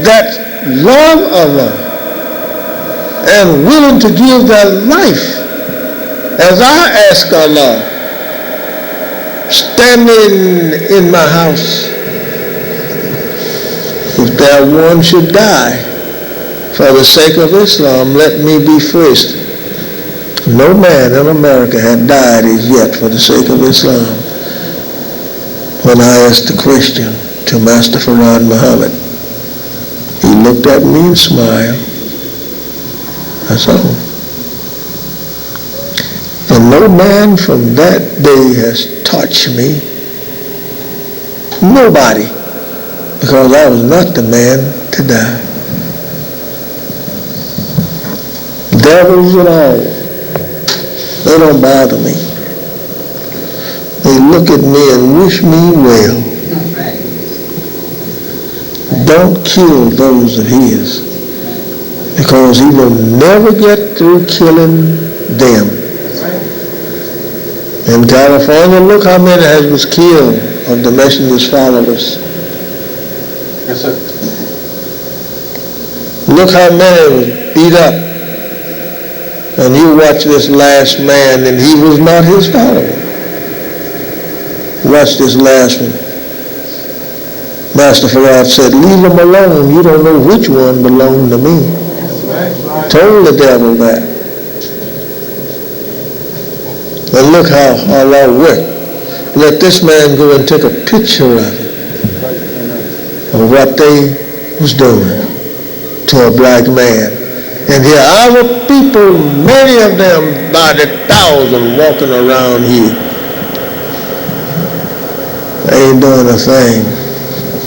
that loves Allah and willing to give their life, as I ask Allah, standing in my house, if that one should die for the sake of Islam, let me be first. No man in America had died as yet for the sake of Islam. When I asked the question to Master Farad Muhammad, he looked at me and smiled. That's all. And no man from that day has touched me. Nobody. Because I was not the man to die. Devils and all, they don't bother me. They look at me and wish me well. Don't kill those of his, because he will never get through killing them. In California, look how many was killed of the messenger's followers. Yes, sir. Look how many was beat up. And you watch this last man, and he was not his follower. Watch this last one. Master Farad said, leave him alone. You don't know which one belonged to me. Told the devil that. And look how Allah worked. Let this man go and take a picture of it, of what they was doing to a black man. And here our people, many of them by the thousand walking around here, they ain't doing a thing.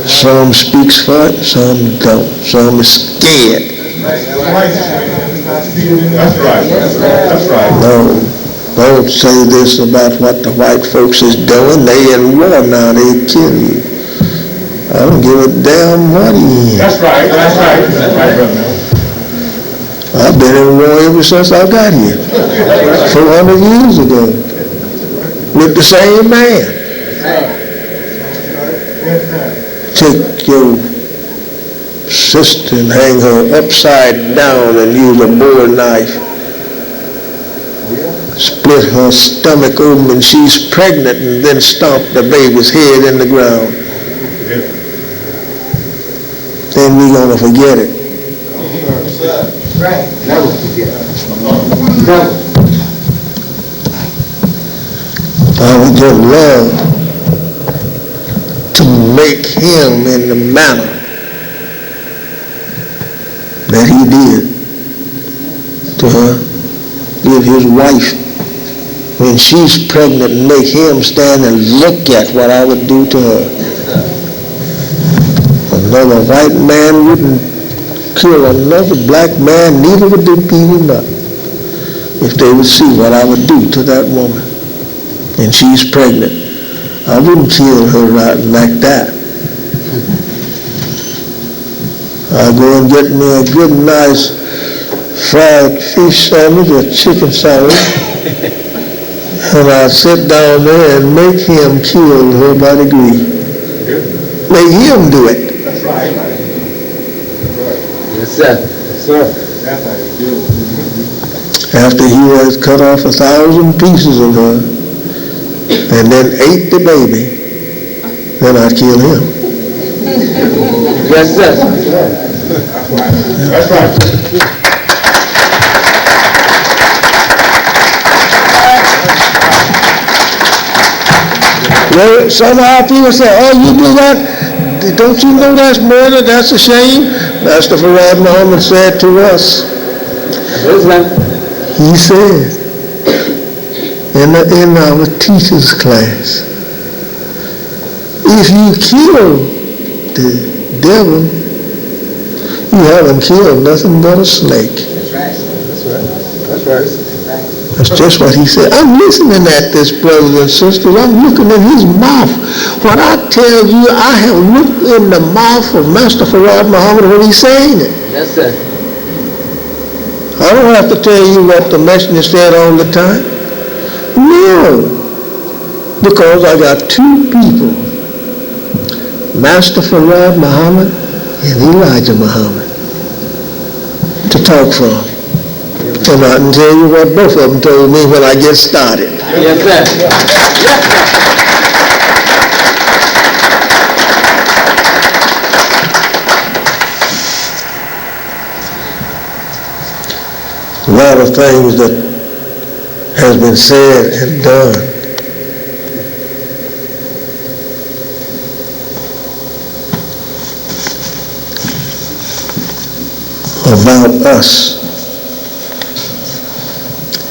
Some speaks for it, some don't. Some is scared. That's right. That's right. No, don't say this about what the white folks is doing. They in war now, they kill you. I don't give a damn what he is. That's right. That's right. That's right, brother. I've been in war ever since I got here, 400 years ago, with the same man. Take your sister and hang her upside down and use a bowie knife. Split her stomach open and she's pregnant, and then stomp the baby's head in the ground. Then we're going to forget it. Right. Never forget. Never. I would just love to make him in the manner that he did to her, did his wife when she's pregnant, and make him stand and look at what I would do to her. Another white man wouldn't kill another black man, neither would they beat him up if they would see what I would do to that woman. And she's pregnant. I wouldn't kill her right like that. I'll go and get me a good, nice fried fish sandwich or chicken sandwich, and I'll sit down there and make him kill her by degree. Make him do it. That's right. Yes, sir. Yes, sir. That's how you do it. After he has cut off 1,000 pieces of her and then ate the baby, then I'd kill him. Yes, sir. That's right. Well, somehow people say, oh, you do that? Don't you know that's murder? That's a shame. Master Farad Muhammad said to us, he said in our teacher's class, if you kill the devil, you haven't killed nothing but a snake. That's right. That's right. That's right. That's just what he said. I'm listening at this, brothers and sisters. I'm looking in his mouth. When I tell you, I have looked in the mouth of Master Farad Muhammad when he's saying it. Yes, sir. I don't have to tell you what the messenger said all the time. No. Because I got two people, Master Farad Muhammad and Elijah Muhammad, to talk from. And I can tell you what both of them told me when I get started. Yes, sir. Yes, sir. A lot of things that has been said and done. About us.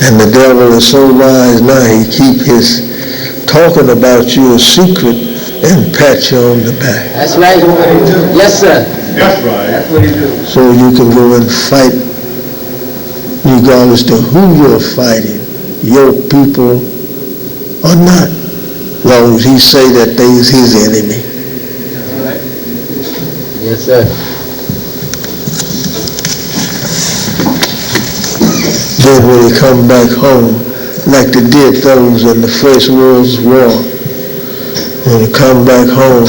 And the devil is so wise now, he keep his talking about you a secret and pat you on the back. That's right. Yes, sir. That's right. That's what he do. So you can go and fight regardless to who you're fighting, your people or not, long as he say that they is his enemy. Yes, sir. Then when he come back home, like they did those in the First World War, when he come back home,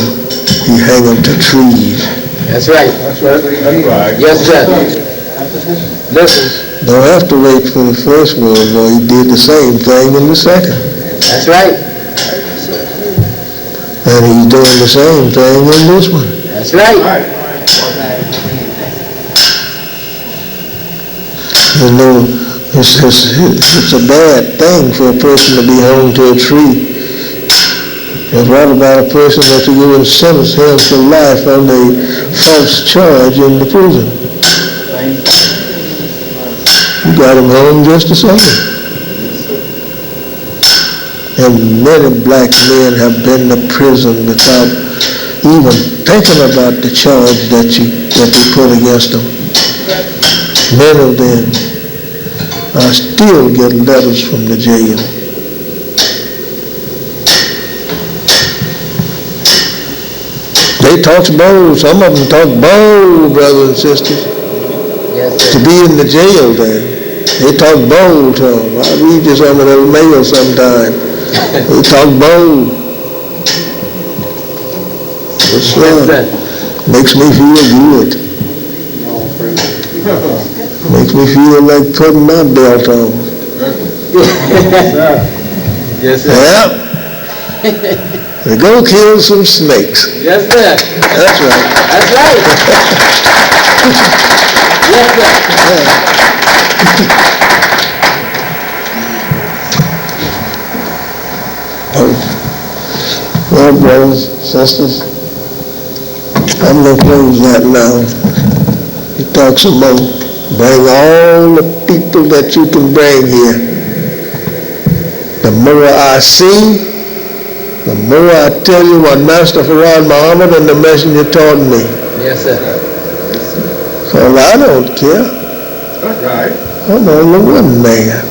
he hang them to trees. That's right. That's right. That's right. Yes, sir. Listen. Don't have to wait for the First World War. He did the same thing in the Second. That's right. And he's doing the same thing in this one. That's right. You know, it's a bad thing for a person to be hung to a tree. And what about a person that you go and sentence him for life on a false charge in the prison? You got him home just the same. And many black men have been to prison without even thinking about the charge that they put against them. Many of them I still get letters from the jail. They talk bold. Some of them talk bold, brothers and sisters. Yes, To sir. be in the jail there. They talk bold to them. I read this on the mail sometime. They talk bold. It's, Yes, sir. makes me feel good. Makes me feel like putting my belt on. Yes, sir. Yeah. Go kill some snakes. Yes, sir. That's right. That's right. Yes, sir. Well, brothers, sisters, I'm going to close that now. You talk some more. Bring all the people that you can bring here. The more I see, the more I tell you what Master Farad Muhammad and the messenger taught me. Yes, sir. So I don't care. That's right. I'm only one man.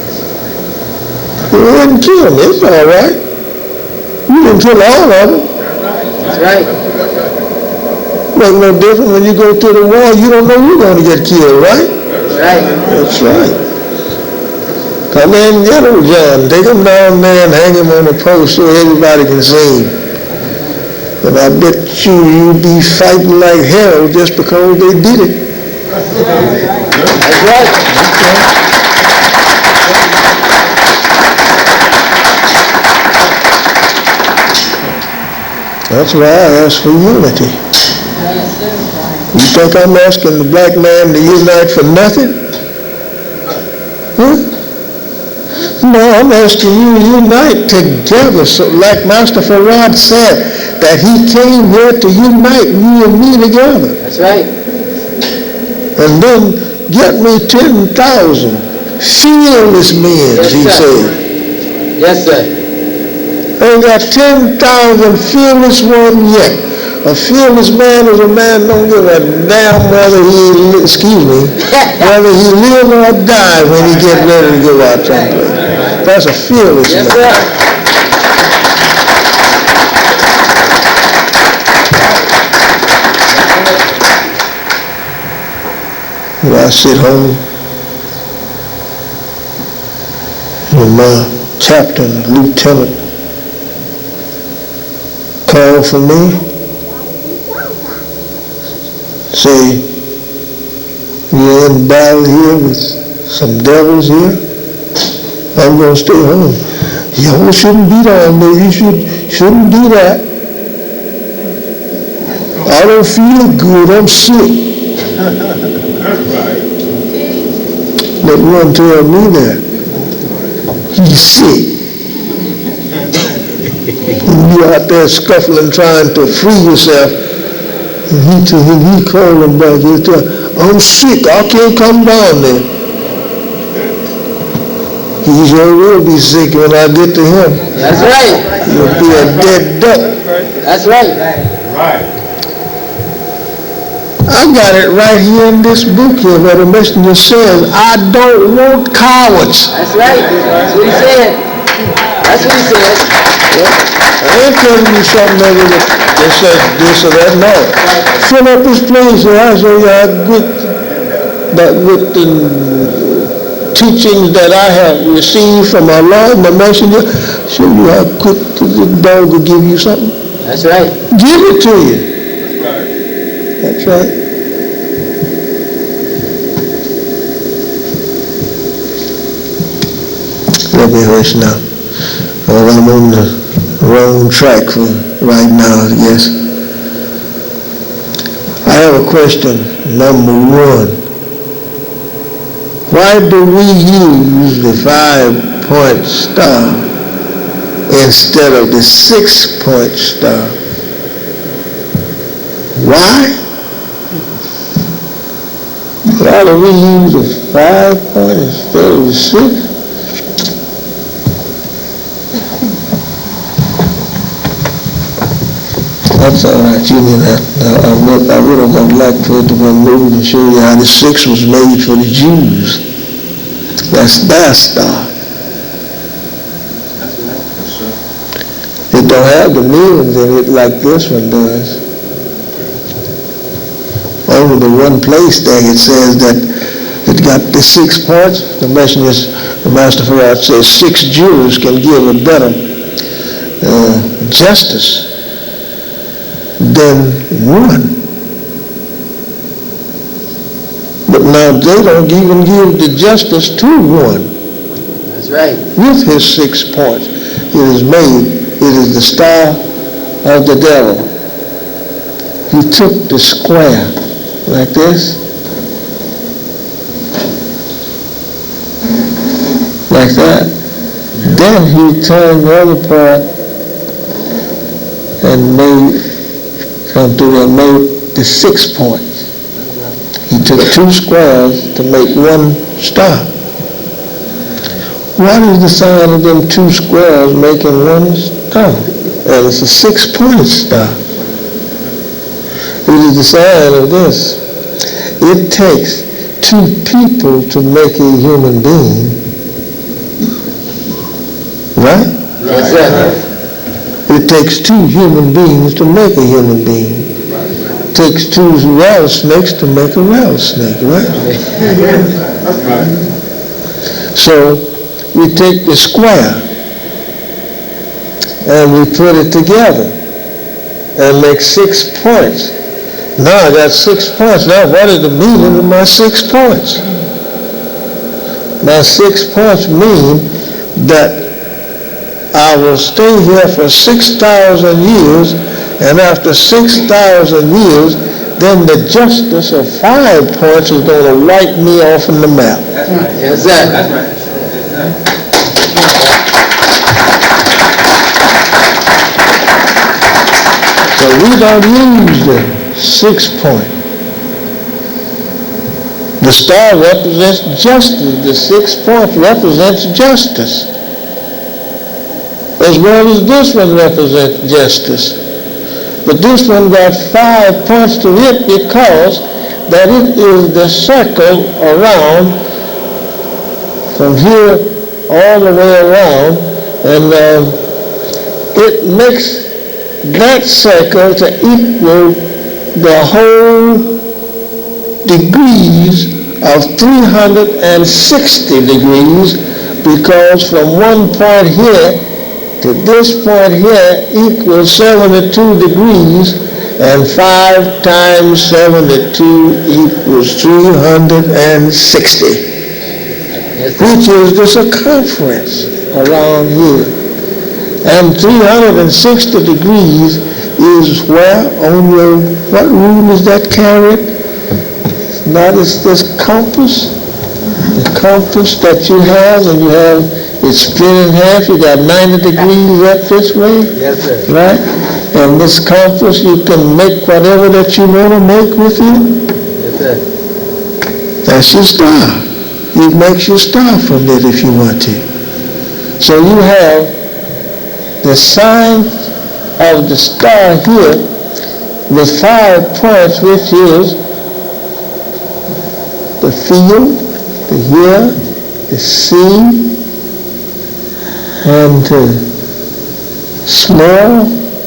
You didn't kill me, it's all right. You didn't kill all of them. That's right. Make no difference when you go to the war, you don't know you're going to get killed, right? That's right. That's right. Come in and get him, John. Take him down there and hang him on a post so everybody can see him. And I bet you'll be fighting like hell just because they did it. That's right. That's why I ask for unity. You think I'm asking the black man to unite for nothing? Huh? No, I'm asking you to unite together. So like Master Farad said, that he came here to unite you and me together. That's right. And then get me 10,000 fearless men, Yes, he sir. said. Yes, sir. Ain't got 10,000 fearless one yet. A fearless man is a man don't give a damn whether he, whether he live or die when he get ready to go out someplace. That's a fearless Yes, man. sir. When I sit home, and my captain, lieutenant, call for me, say, we're in battle here with some devils here, I'm going to stay home. Y'all shouldn't be down there, you shouldn't do that. I don't feel good, I'm sick. That's right. Let one tell me that. He's sick. And you out there scuffling, trying to free yourself. And he called him back. He tell, I'm sick. I can't come down there. He sure will be sick when I get to him. That's right. He'll be a dead duck. That's right. Right. I got it right here in this book here where the messenger says, I don't want cowards. That's right. That's what he said. That's what he said. I ain't telling you something that says this or that, no. Fill up this place and I'll show you how good that with the teachings that I have received from our Lord and the messenger, show you how quick the dog will give you something. That's right. Give it to you. That's right. Let me hush now. Oh, I'm on the wrong track for right now, I guess. I have a question, number one. Why do we use the 5-point star instead of the 6-point star? Why? Why do we use the 5-point instead of the 6? That's all right, you mean that. I would have liked for it to be moved and show you how the 6 was made for the Jews. That's their star. It don't have the millions in it like this one does. Only the one place there it says that it got the 6 points. The Master Farad says 6 Jews can give a better justice than one. But now they don't even give the justice to one. That's right. With his 6 points, it is the star of the devil. He took the square like this, like that. Then he turned the other part and made something that made the 6 points. He took 2 squares to make 1 star. What is the sign of them 2 squares making 1 star? And it's a 6-pointed star. It is the sign of this. It takes 2 people to make a human being. Right? Yes, sir. It takes 2 human beings to make a human being. It takes 2 rattlesnakes to make a rattlesnake, right? That's right. So we take the square and we put it together and make 6 points. Now I got 6 points. Now what is the meaning of my 6 points? My 6 points mean that I will stay here for 6,000 years, and after 6,000 years, then the justice of 5 points is going to wipe me off from the map. That's right. Yes, sir. That's right. So we don't use the 6 point. The star represents justice. The 6 point represents justice. As well as this one represents justice. But this one got 5 points to it because that it is the circle around from here all the way around, and it makes that circle to equal the whole degrees of 360 degrees, because from one point here to this point here equals 72 degrees, and 5 times 72 equals 360, which is the circumference around here. And 360 degrees is where on your, what rule is that carried? Notice this compass, the compass that you have, and you have it split in half. You got 90 degrees up this way. Yes, sir. Right? And this compass, you can make whatever that you want to make with it. Yes, sir. That's your star. You make your star from it if you want to. So you have the sign of the star here with 5 points, which is the field, the year, the sea, and smell.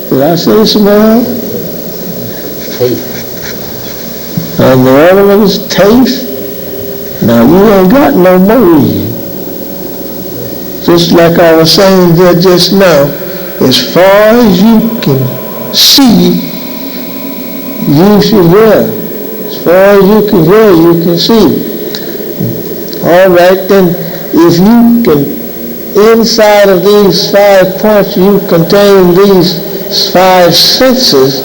Did I say smell? And the other one is taste. Now you ain't got no more. Just like I was saying there just now, as far as you can see, you should hear. As far as you can hear, you can see. All right, then, if you can, inside of these 5 points, you contain these 5 senses,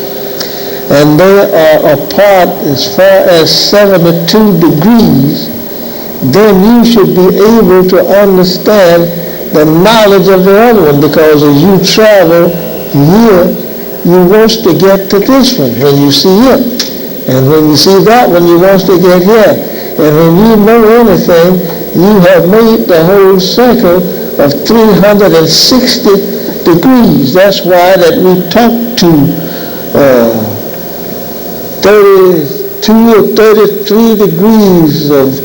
and they are apart as far as 72 degrees, then you should be able to understand the knowledge of the other one, because as you travel here, you want to get to this one when you see it. And when you see that one, you want to get here. And when you know anything, you have made the whole circle of 360 degrees. That's why that we talk to 32 or 33 degrees of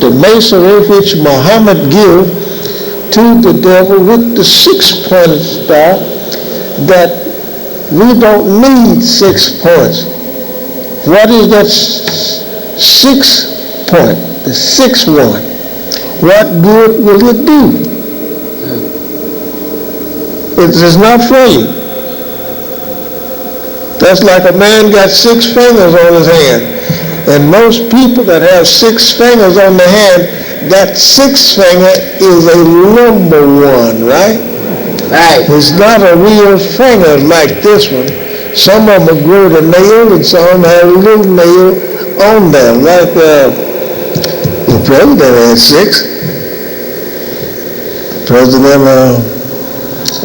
the masonry which Muhammad gave to the devil with the 6-pointed star, that we don't need 6 points. What is that 6 point, the 6th one? What good will it do? It is not for you. That's like a man got 6 fingers on his hand. And most people that have 6 fingers on the hand, that 6th finger is a lumber one, right? Right. It's not a real finger like this one. Some of them grow the nail, and some of them have a little nail on them, like the president had 6. President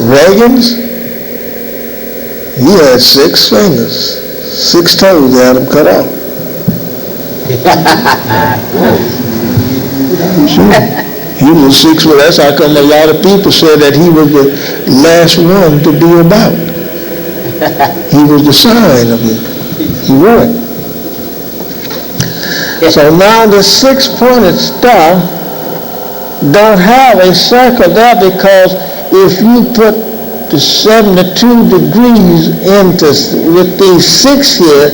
Reagan's, He had 6 fingers, 6 toes. They had them cut off. He was 6 foot. That's how come a lot of people said that he was the last one to be about. He was the sign of it. He wore it. So now the 6-pointed star don't have a circle there, because if you put the 72 degrees into with these 6 here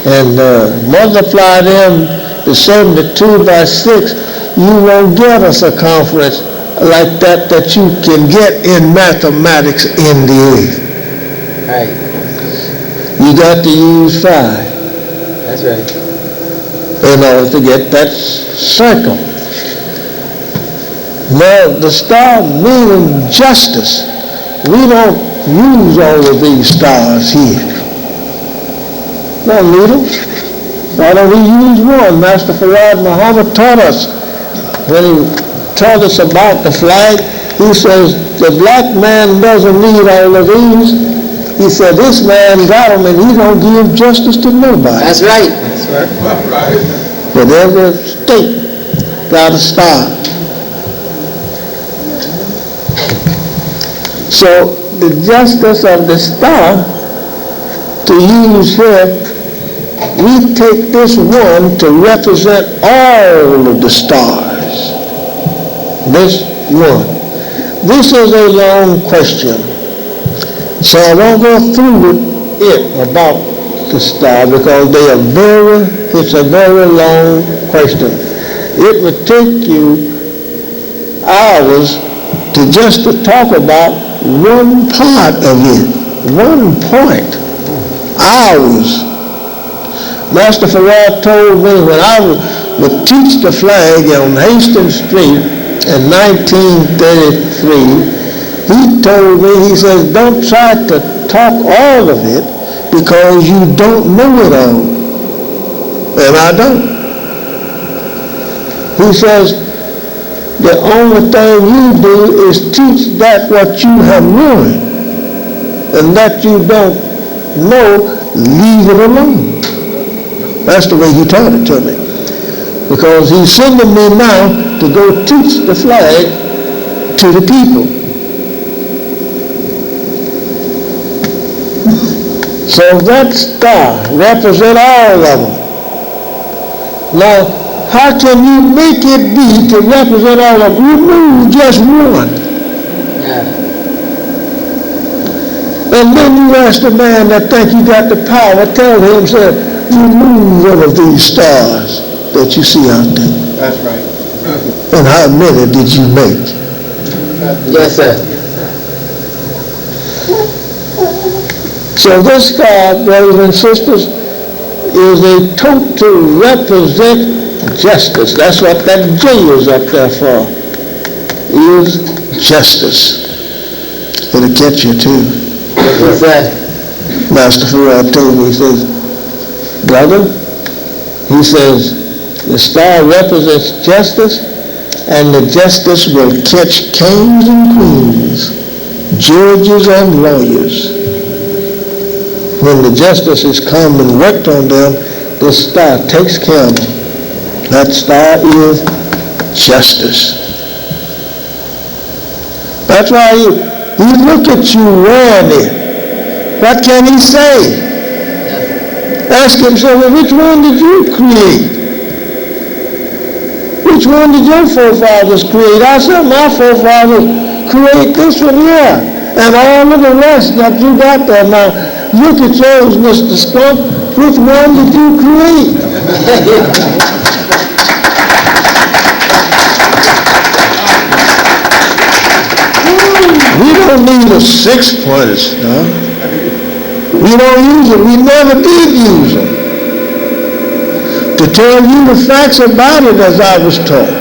and multiply them to 72 by 6, you won't get a circumference like that you can get in mathematics in the earth. Right. You got to use 5. That's right. In order to get that circle. Now, the star meaning justice. We don't use all of these stars here. Don't need them. Why don't we use one? Master Farad Muhammad taught us, when he taught us about the flag, he says, the black man doesn't need all of these. He said, this man got them and he don't give justice to nobody. That's right. That's right. But every state got a star. So the justice of the star to use here, we take this one to represent all of the stars. This one. This is a long question. So I won't go through it about the star, because it's a very long question. It would take you hours just to talk about one part of it, one point. Hours. Master Farad told me when I would teach the flag on Hastings Street in 1933, he told me, he says, don't try to talk all of it, because you don't know it all. And I don't. He says, the only thing you do is teach that what you have learned. And that you don't know, leave it alone. That's the way he taught it to me. Because he's sending me now to go teach the flag to the people. So that star represents all of them. Now, how can you make it be to represent all of them? Remove just one. Yeah. And then you ask the man that think you got the power, tell him, say, remove one of these stars that you see out there. That's right. And how many did you make? Yes, sir. So this star, brothers and sisters, is a total represent justice. That's what that J is up there for, is justice. It'll catch you too. Yes, sir. Master Farad told me, he says, brother, he says, the star represents justice, and the justice will catch kings and queens, judges and lawyers. When the justice is come and worked on them, this star takes care of them. That star is justice. That's why he look at you wearing it. What can he say? Ask him, say, well, which one did you create? Which one did your forefathers create? I said, my forefathers create this one here. And all of the rest that you got there. Now, look at yours, Mr. Skunk. Which one did you create? We don't need a 6-pointed star. We don't use it. We never did use them. To tell you the facts about it as I was taught.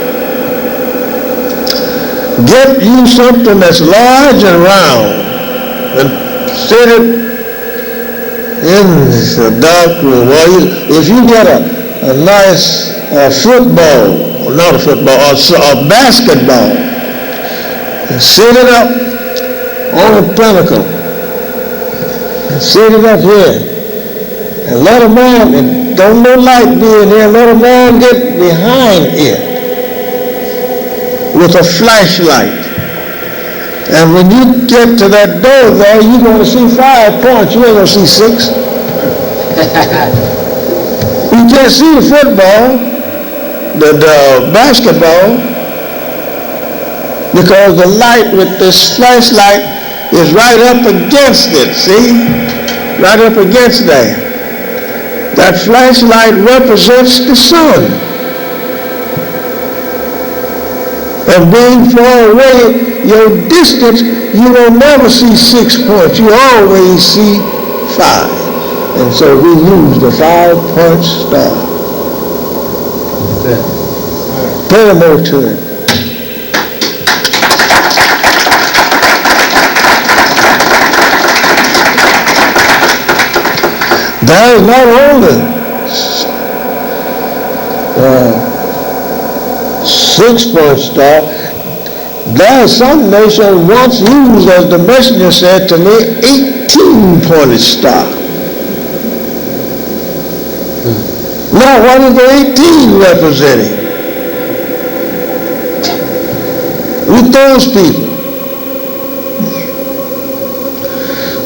Get you something that's large and round and set it in the dark room. Well, if you get a nice football, not a football, a basketball, and set it up on a pinnacle, and set it up here. And let a man, and don't no light be in here, let a man get behind it with a flashlight. And when you get to that door there, you're going to see 5 points. You ain't going to see 6. You can't see the football, the basketball, because the light with this flashlight is right up against it, see? Right up against there. That flashlight represents the sun. And being far away, your distance, you will never see 6 points. You always see 5. And so we use the 5-point star. Pay them more to it. There is not only 6-point star, there is some nation once used, as the messenger said to me, 18-pointed star. Now, what is the 18 representing? With those people.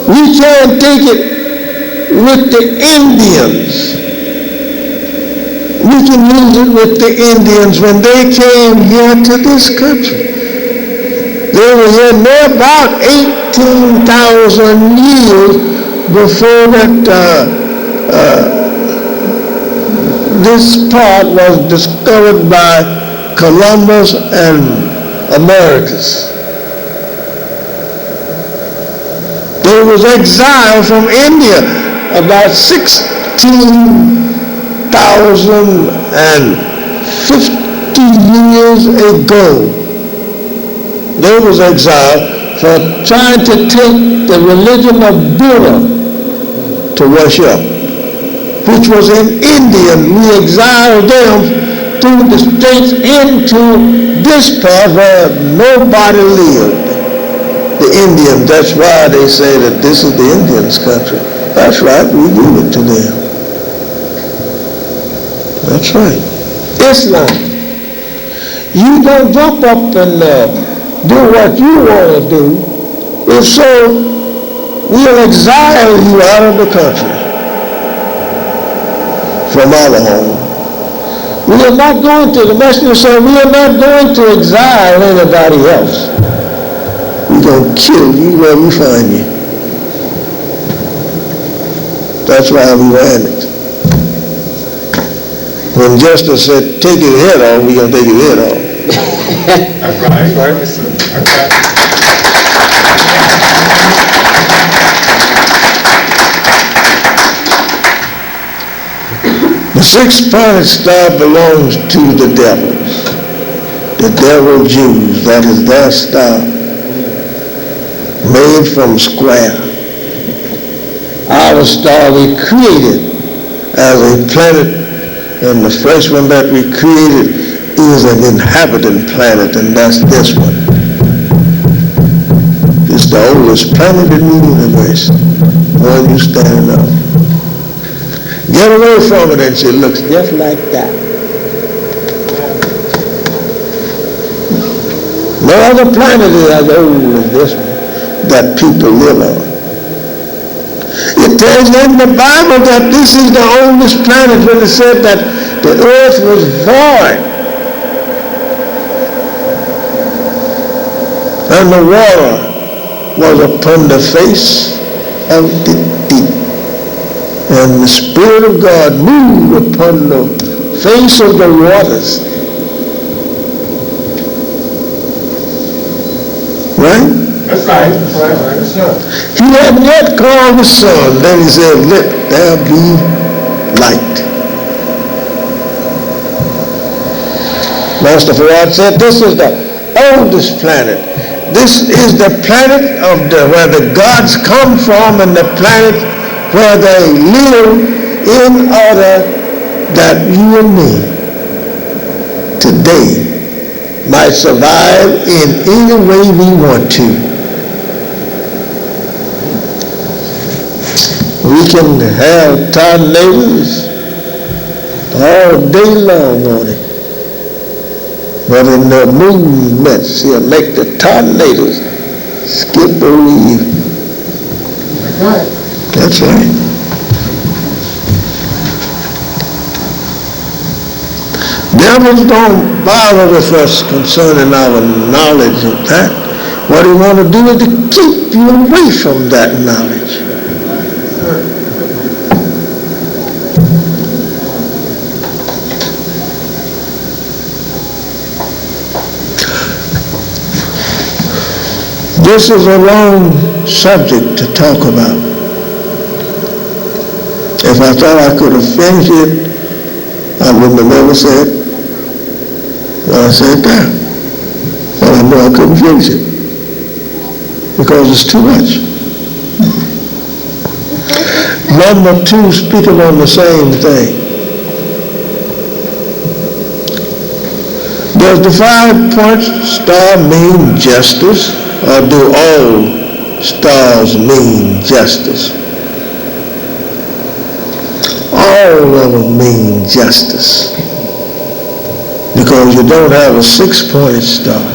We can't take it with the Indians. We can use it with the Indians when they came here to this country. They were here near about 18,000 years before that this part was discovered by Columbus and Americus. They was exiled from India about 16,050 years ago. They was exiled for trying to take the religion of Buddha to worship, which was in India. We exiled them through the states into this part where nobody lived. The Indians, that's why they say that this is the Indians' country. That's right, we give it to them. That's right. Islam. You don't jump up and do what you want to do. If so, we'll exile you out of the country from our home. We are not going to, the messenger said, we are not going to exile anybody else. We're going to kill you where we find you. That's why we ran it. When justice said, take his head off, we're going to take his head off. That's right. That's right. The 6-pointed star belongs to the devils. The devil Jews, that is their star, made from square. Our star we created as a planet, and the first one that we created is an inhabitant planet, and that's this one. It's the oldest planet in the universe. One you standing up. Get away from it, and she looks just like that. No other planet is as old as this one that people live on. It tells you in the Bible that this is the oldest planet when it said that the earth was void and the water was upon the face of the deep. And the Spirit of God moved upon the face of the waters. Right? That's right. That's right. That's right. He hadn't yet called the sun. Then he said, let there be light. Master Farad said, this is the oldest planet. This is the planet of where the gods come from, and the planet where they live in order that you and me today might survive in any way we want to. We can have tornadoes all day long on it. But in the movements, he'll make the tornadoes skip over you. That's right. That's right. Devils don't bother with us concerning our knowledge of that. What he want to do is to keep you away from that knowledge. This is a long subject to talk about. If I thought I could have finished it, I wouldn't have ever said what I said there. But I know I couldn't finish it because it's too much. Number 2, speaking on the same thing. Does the 5-point star mean justice, or do all stars mean justice? All of them mean justice, because you don't have a 6-pointed star.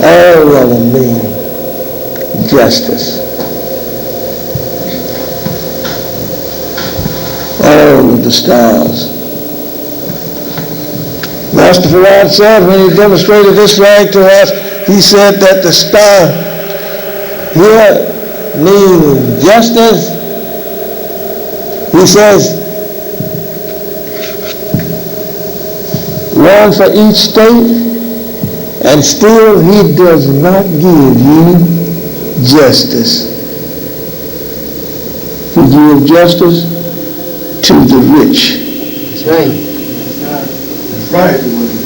All of them mean justice. All of the stars. Master Farad said when he demonstrated this flag to us, he said that the star here means justice. He says, one for each state, and still he does not give you justice. He gives justice to the rich. That's right. That's right.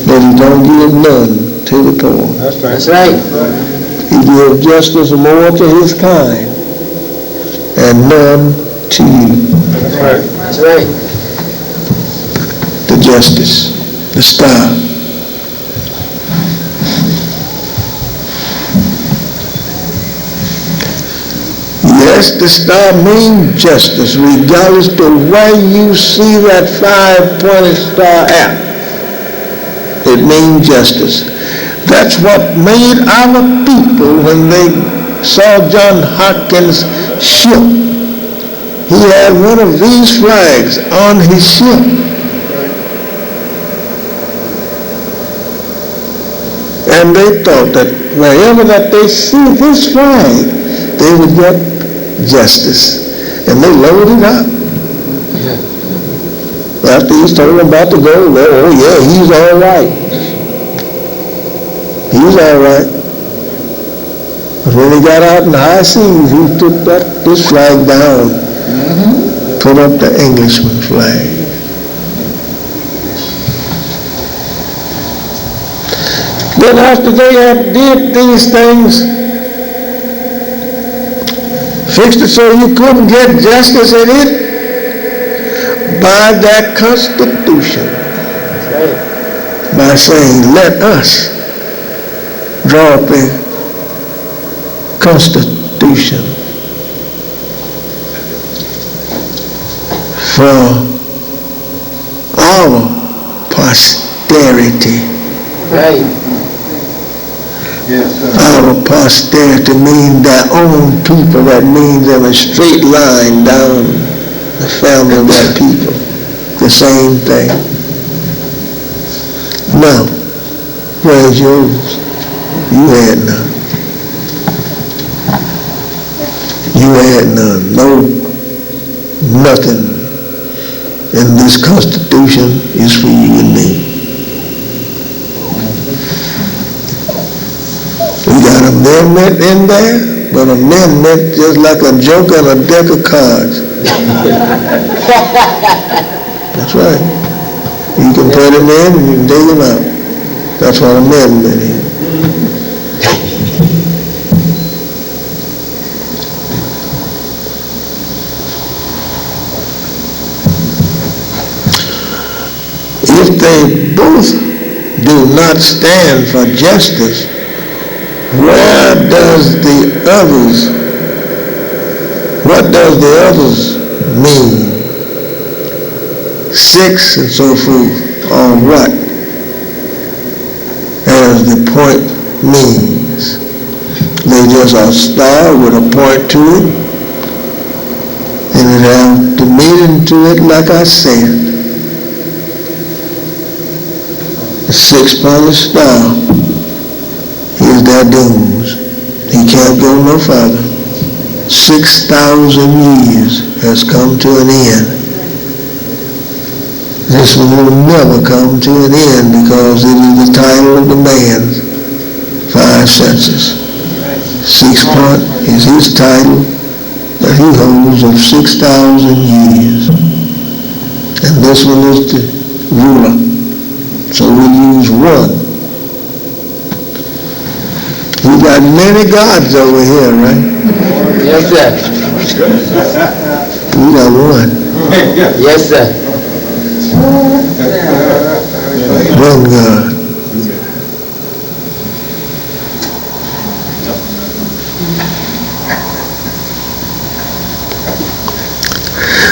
But he don't give none to the poor. That's right. That's right. He gives justice more to his kind and none to you. That's right. That's right. The justice, the star. Yes, the star means justice, regardless to where you see that 5-pointed star at. It means justice. That's what made our people when they saw John Hopkins' ship. He had one of these flags on his ship. And they thought that wherever that they see this flag, they would get justice. And they loaded it up. After he's told them about to go, oh yeah, he's all right. He's all right. But when he got out in the high seas, he took this flag down, put up the Englishman flag. Then after they had did these things, fixed it so you couldn't get justice in it, by that Constitution, by saying, let us draw up a Constitution for our posterity. Right. Yes, sir. Our posterity means their own people. That means in a straight line down the family of their people. The same thing. Now, where's yours? You had none. You had none. No, nothing in this Constitution is for you and me. We got amendment in there, but amendment just like a joke on a deck of cards. That's right. You can put them in and you can take them out. That's what amendment is. If they both do not stand for justice, where does the others what does the others mean? 6 and so forth, or what? As the point means. They just a star with a point to it, and it have the meaning to it like I said. The 6-pointed star is their dooms. He can't go no farther. 6,000 years has come to an end. This one will never come to an end because it is the title of the man's 5 senses. 6 point is his title that he holds of 6,000 years. And this one is the ruler. So we'll use one. We got many gods over here, right? Yes, sir. We got one. Yes, sir. One God.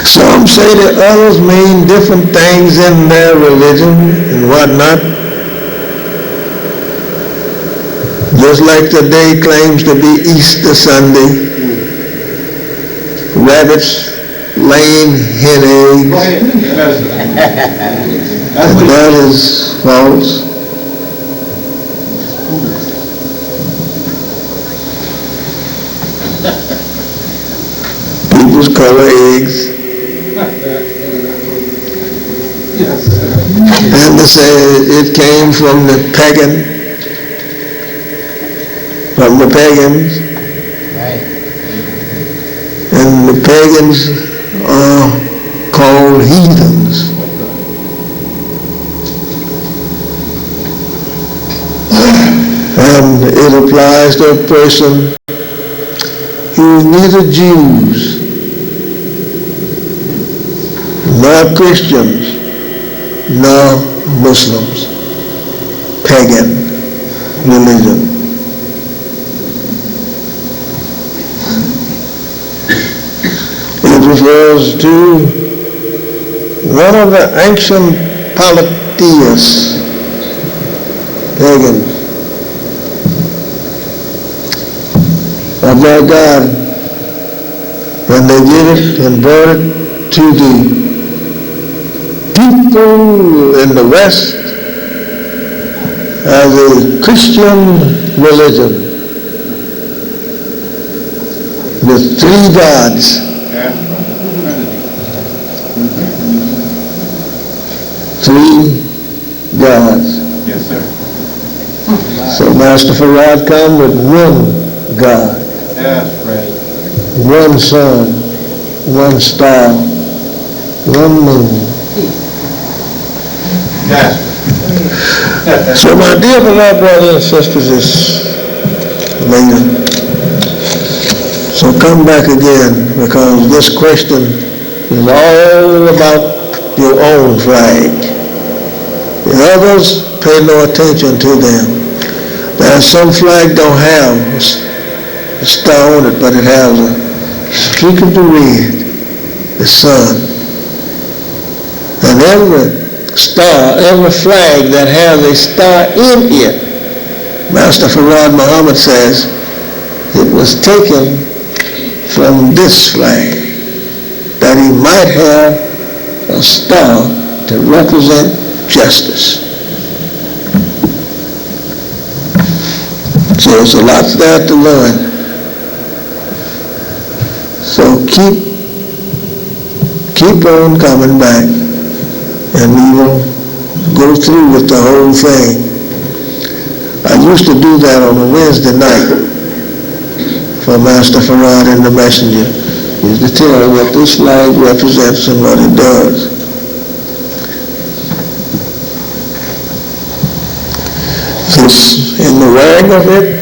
Some say that others mean different things in their religion and whatnot. Just like today claims to be Easter Sunday. Rabbits laying hen eggs. And that is false. People's color eggs. And they say it came from the pagans. Right. And the pagans are called heathens. And it applies to a person who is neither Jews nor Christians nor Muslims. Pagan religion. It refers to one of the ancient polytheists, pagans, of their God, and they did it and brought it to the people in the West as a Christian religion with 3 gods. 3 gods. Yes, sir. So Master Farad come with one God, That's right. one sun, one star, one moon. Yes. So my dear beloved brothers and sisters, it's later. So come back again, because this question is all about your own flag. The others, pay no attention to them. There's some flag don't have a star on it, but it has a streak of the red, the sun. And every star, every flag that has a star in it, Master Farad Muhammad says, it was taken from this flag, that he might have a star to represent justice. So there's a lot there to learn. So keep on coming back, and we will go through with the whole thing. I used to do that on a Wednesday night for Master Farad and the Messenger, is to tell what this flag represents and what it does. This, in the wearing of it,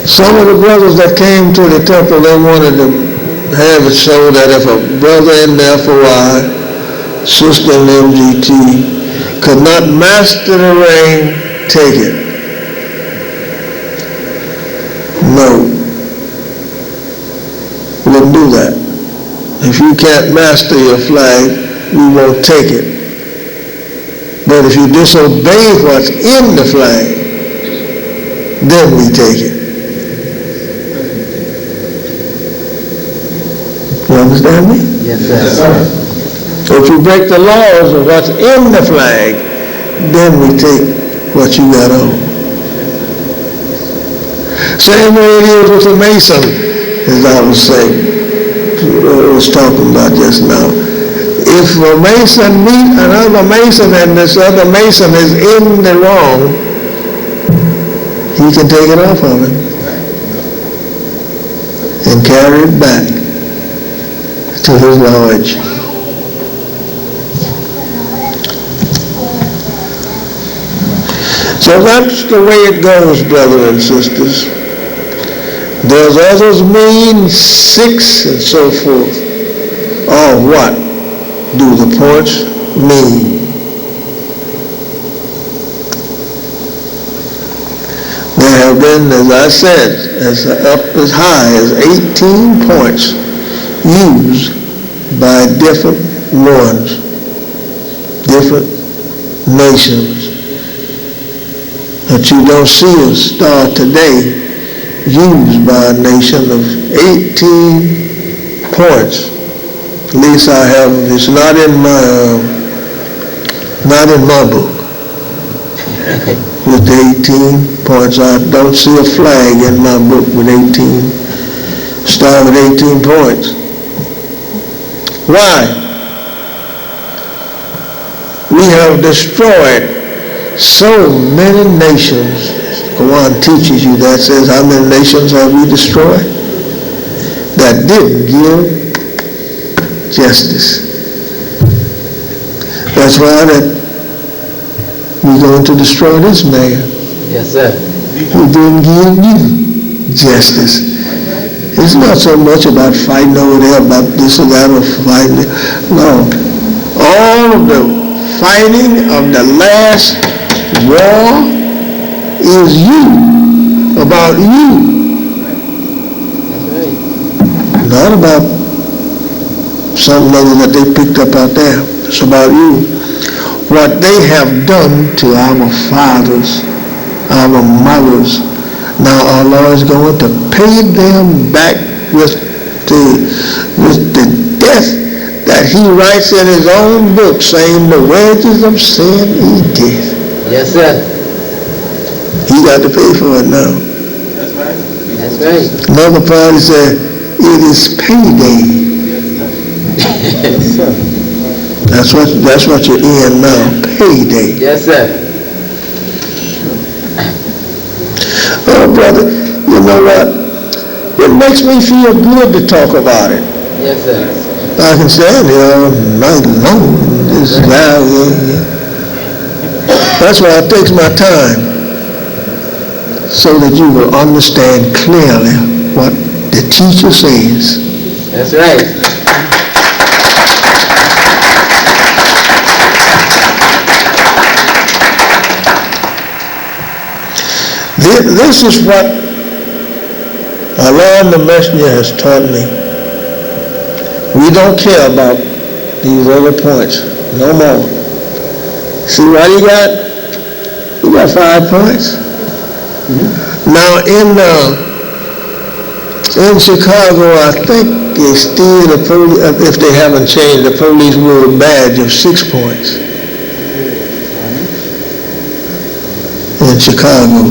some of the brothers that came to the temple, they wanted to have it so that if a brother in the FOI, sister in MGT, could not master the ring, take it. If you can't master your flag, we won't take it. But if you disobey what's in the flag, then we take it. You understand me? Yes, sir. Yes, sir. So if you break the laws of what's in the flag, then we take what you got on. Same way it is with a Mason, as I was saying. Was talking about just now. If a Mason meet another Mason and this other Mason is in the wrong, he can take it off of him and carry it back to his lodge. So that's the way it goes, brothers and sisters. Does others mean 6 and so forth? Or what do the points mean? There have been, as I said, up as high as 18 points used by different ones, different nations. But you don't see a star today used by a nation of 18 points. At least I have. It's not in my book with the 18 points. I don't see a flag in my book with 18 star with 18 points. Why? We have destroyed so many nations. Quran teaches you that, says how many nations have we destroyed that didn't give justice. That's why that we're going to destroy this man. Yes, sir. Who didn't give you justice. It's not so much about fighting over there, about this or that, or fighting. No. All of the fighting of the last war is you, about you. That's right. Not about something other that they picked up out there. It's about you. What they have done to our fathers, our mothers, now our Lord is going to pay them back with the death that he writes in his own book, saying the wages of sin is death. Yes, sir. He got to pay for it now. That's right. That's right. Another party said, it is payday. Yes, sir. That's what you're in now, payday. Yes, sir. Oh, brother, you know what? It makes me feel good to talk about it. Yes, sir. I can stand here all night long. This guy, that's why it takes my time, so that you will understand clearly what the teacher says. That's right. This is what Allah and the Messenger has taught me. We don't care about these other points no more. See what he got? He got 5 points. Now in Chicago, I think they still, if they haven't changed, the police wore a badge of 6 points in Chicago.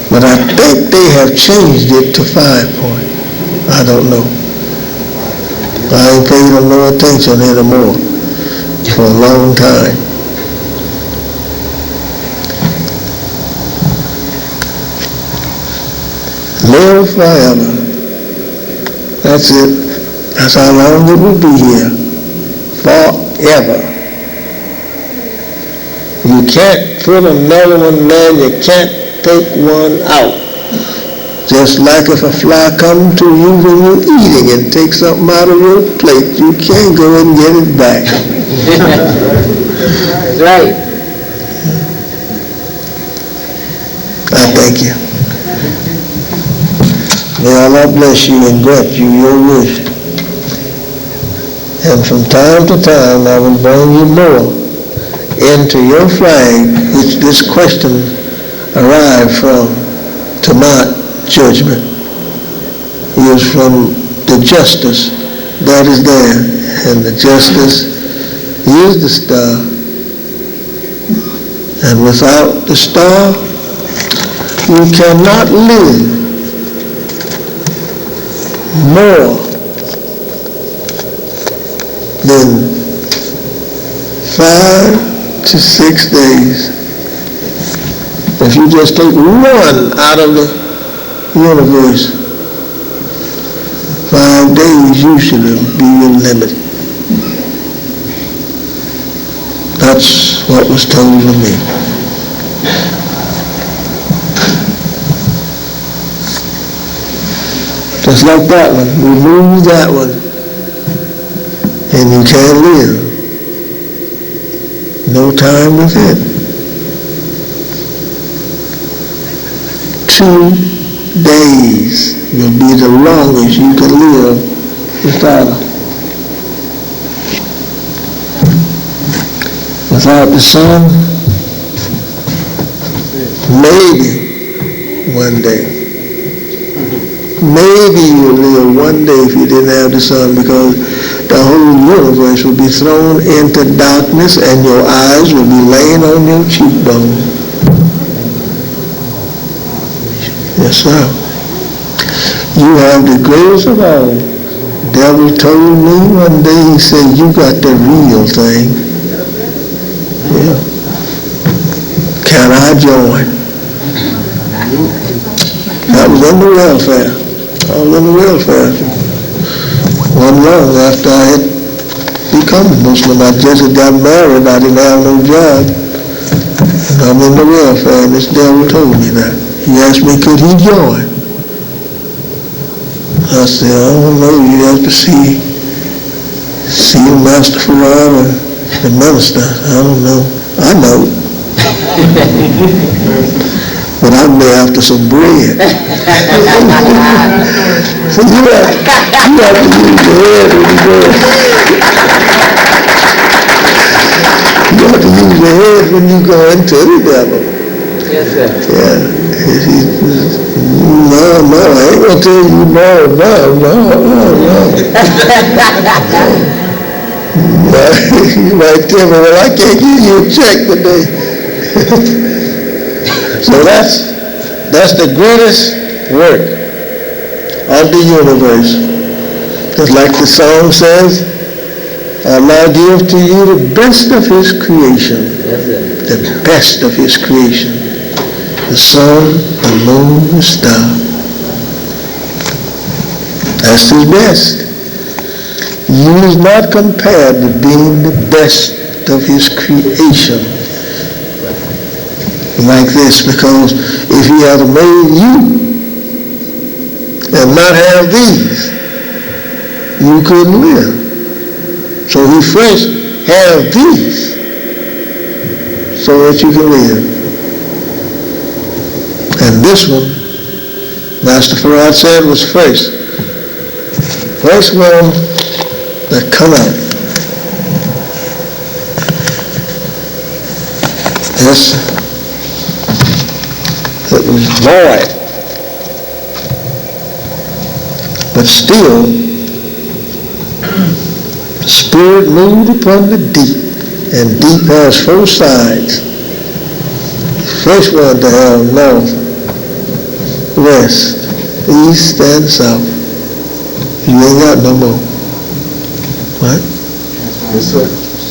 But I think they have changed it to 5 points. I don't know. I ain't paid them no attention anymore for a long time. Live forever. That's it. That's how long it will be here. Forever. You can't put another one there. You can't take one out. Just like if a fly comes to you when you're eating and takes something out of your plate, you can't go and get it back. That's right. I thank you. May Allah bless you and grant you your wish. And from time to time I will bring you more into your flag, which this question arrived from, to not judgment. It is from the justice that is there, and the justice is the star. And without the star, you cannot live more than 5 to 6 days. If you just take one out of the universe, 5 days usually be your limit. That's what was told to me. Just like that one, remove that one, and you can't live. No time with it. 2 days will be the longest you can live without the sun. Maybe one day. Maybe you'll live one day if you didn't have the sun, because the whole universe will be thrown into darkness and your eyes will be laying on your cheekbone. Yes, sir. You have the greatest of all. The devil told me one day, he said, you got the real thing. Yeah. Can I join? I was on the welfare. One long after I had become a Muslim. I just had got married. I didn't have no job. I'm in the welfare, and this devil told me that. He asked me, could he join? I said, I don't know. You have to see the Master Farad or the minister. I don't know. I know. But I'm there after some bread. So you have to use your head when you go. You have to use your head when you go into the devil. Yes, sir. Yeah. No, I ain't gonna tell you no. You might tell me, well, I can't give you a check today. So that's the greatest work of the universe. Just like the song says, Allah give to you the best of His creation. The best of His creation. The sun, the moon, the star. That's His best. He is not compared to being the best of His creation like this, because if He had made you and not have these, you couldn't live. So He first have these so that you can live. And this one, Master Farad said, was first one that come out. Yes, it was void, but still, the Spirit moved upon the deep, and deep has 4 sides. The first one to have north, west, east, and south. You ain't got no more. Right? Yes, sir.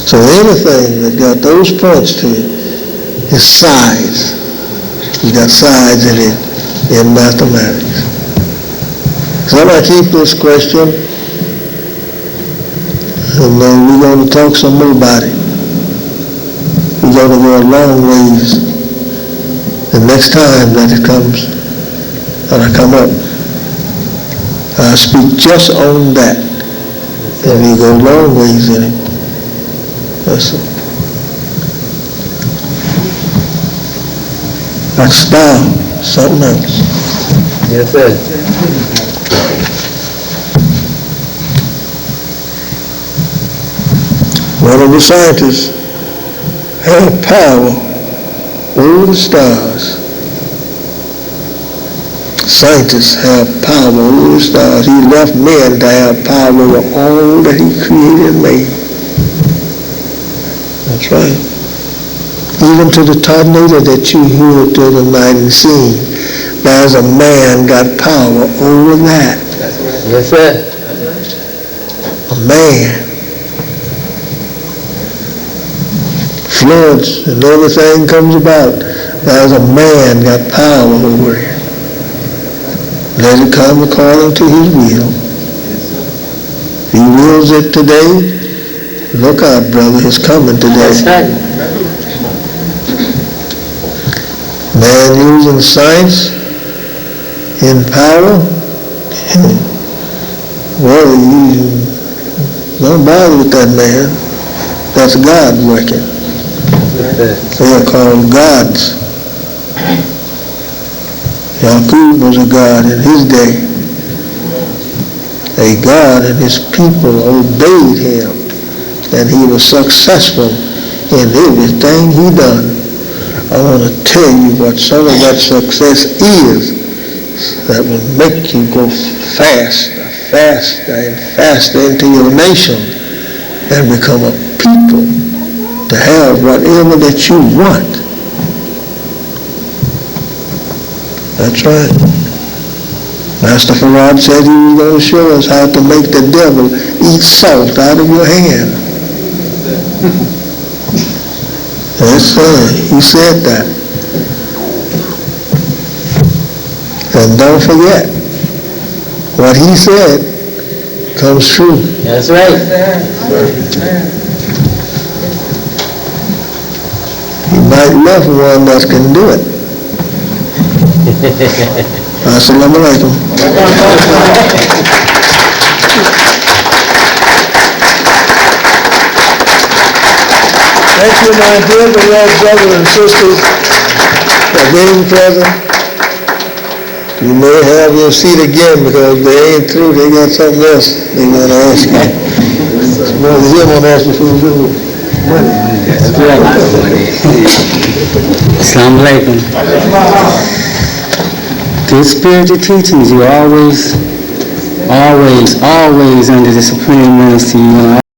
So anything that got those points to it is sides. You got sides in it in mathematics. So I'm going to keep this question, and then we're going to talk some more about it. We're going to go a long ways. The next time that it comes, that I come up, I'll speak just on that. And we go long ways in it. That's it. Like style, something else. Yes, sir. One of the scientists have power over the stars. Scientists have power over the stars. He left men to have power over all that he created and made. That's right. Even to the tornado that you heard the other night and seen, there's a man got power over that. Yes, sir. A man. Floods and everything comes about. There's a man got power over it. Let it come according to his will. If he wills it today, look out, brother, it's coming today. That's right. Man using science in power, well, you don't bother with that man. That's God working. They are called gods. Yaqub was a god in his day. A god, and his people obeyed him, and he was successful in everything he done. I want to tell you what some of that success is that will make you go faster and faster into your nation and become a people to have whatever that you want. That's right. Master Farad said he was going to show us how to make the devil eat salt out of your hand. Yes, sir. He said that. And don't forget, what he said comes true. That's right. He might love one that can do it. Assalamu alaikum. Thank you, my dear beloved brothers and sisters, for being present. You may have your seat again because they ain't through. They got something else they want to ask you. Brother Jim want to ask you for a good one. Assalamu alaikum. Through spiritual teachings, you're always under the Supreme Minister.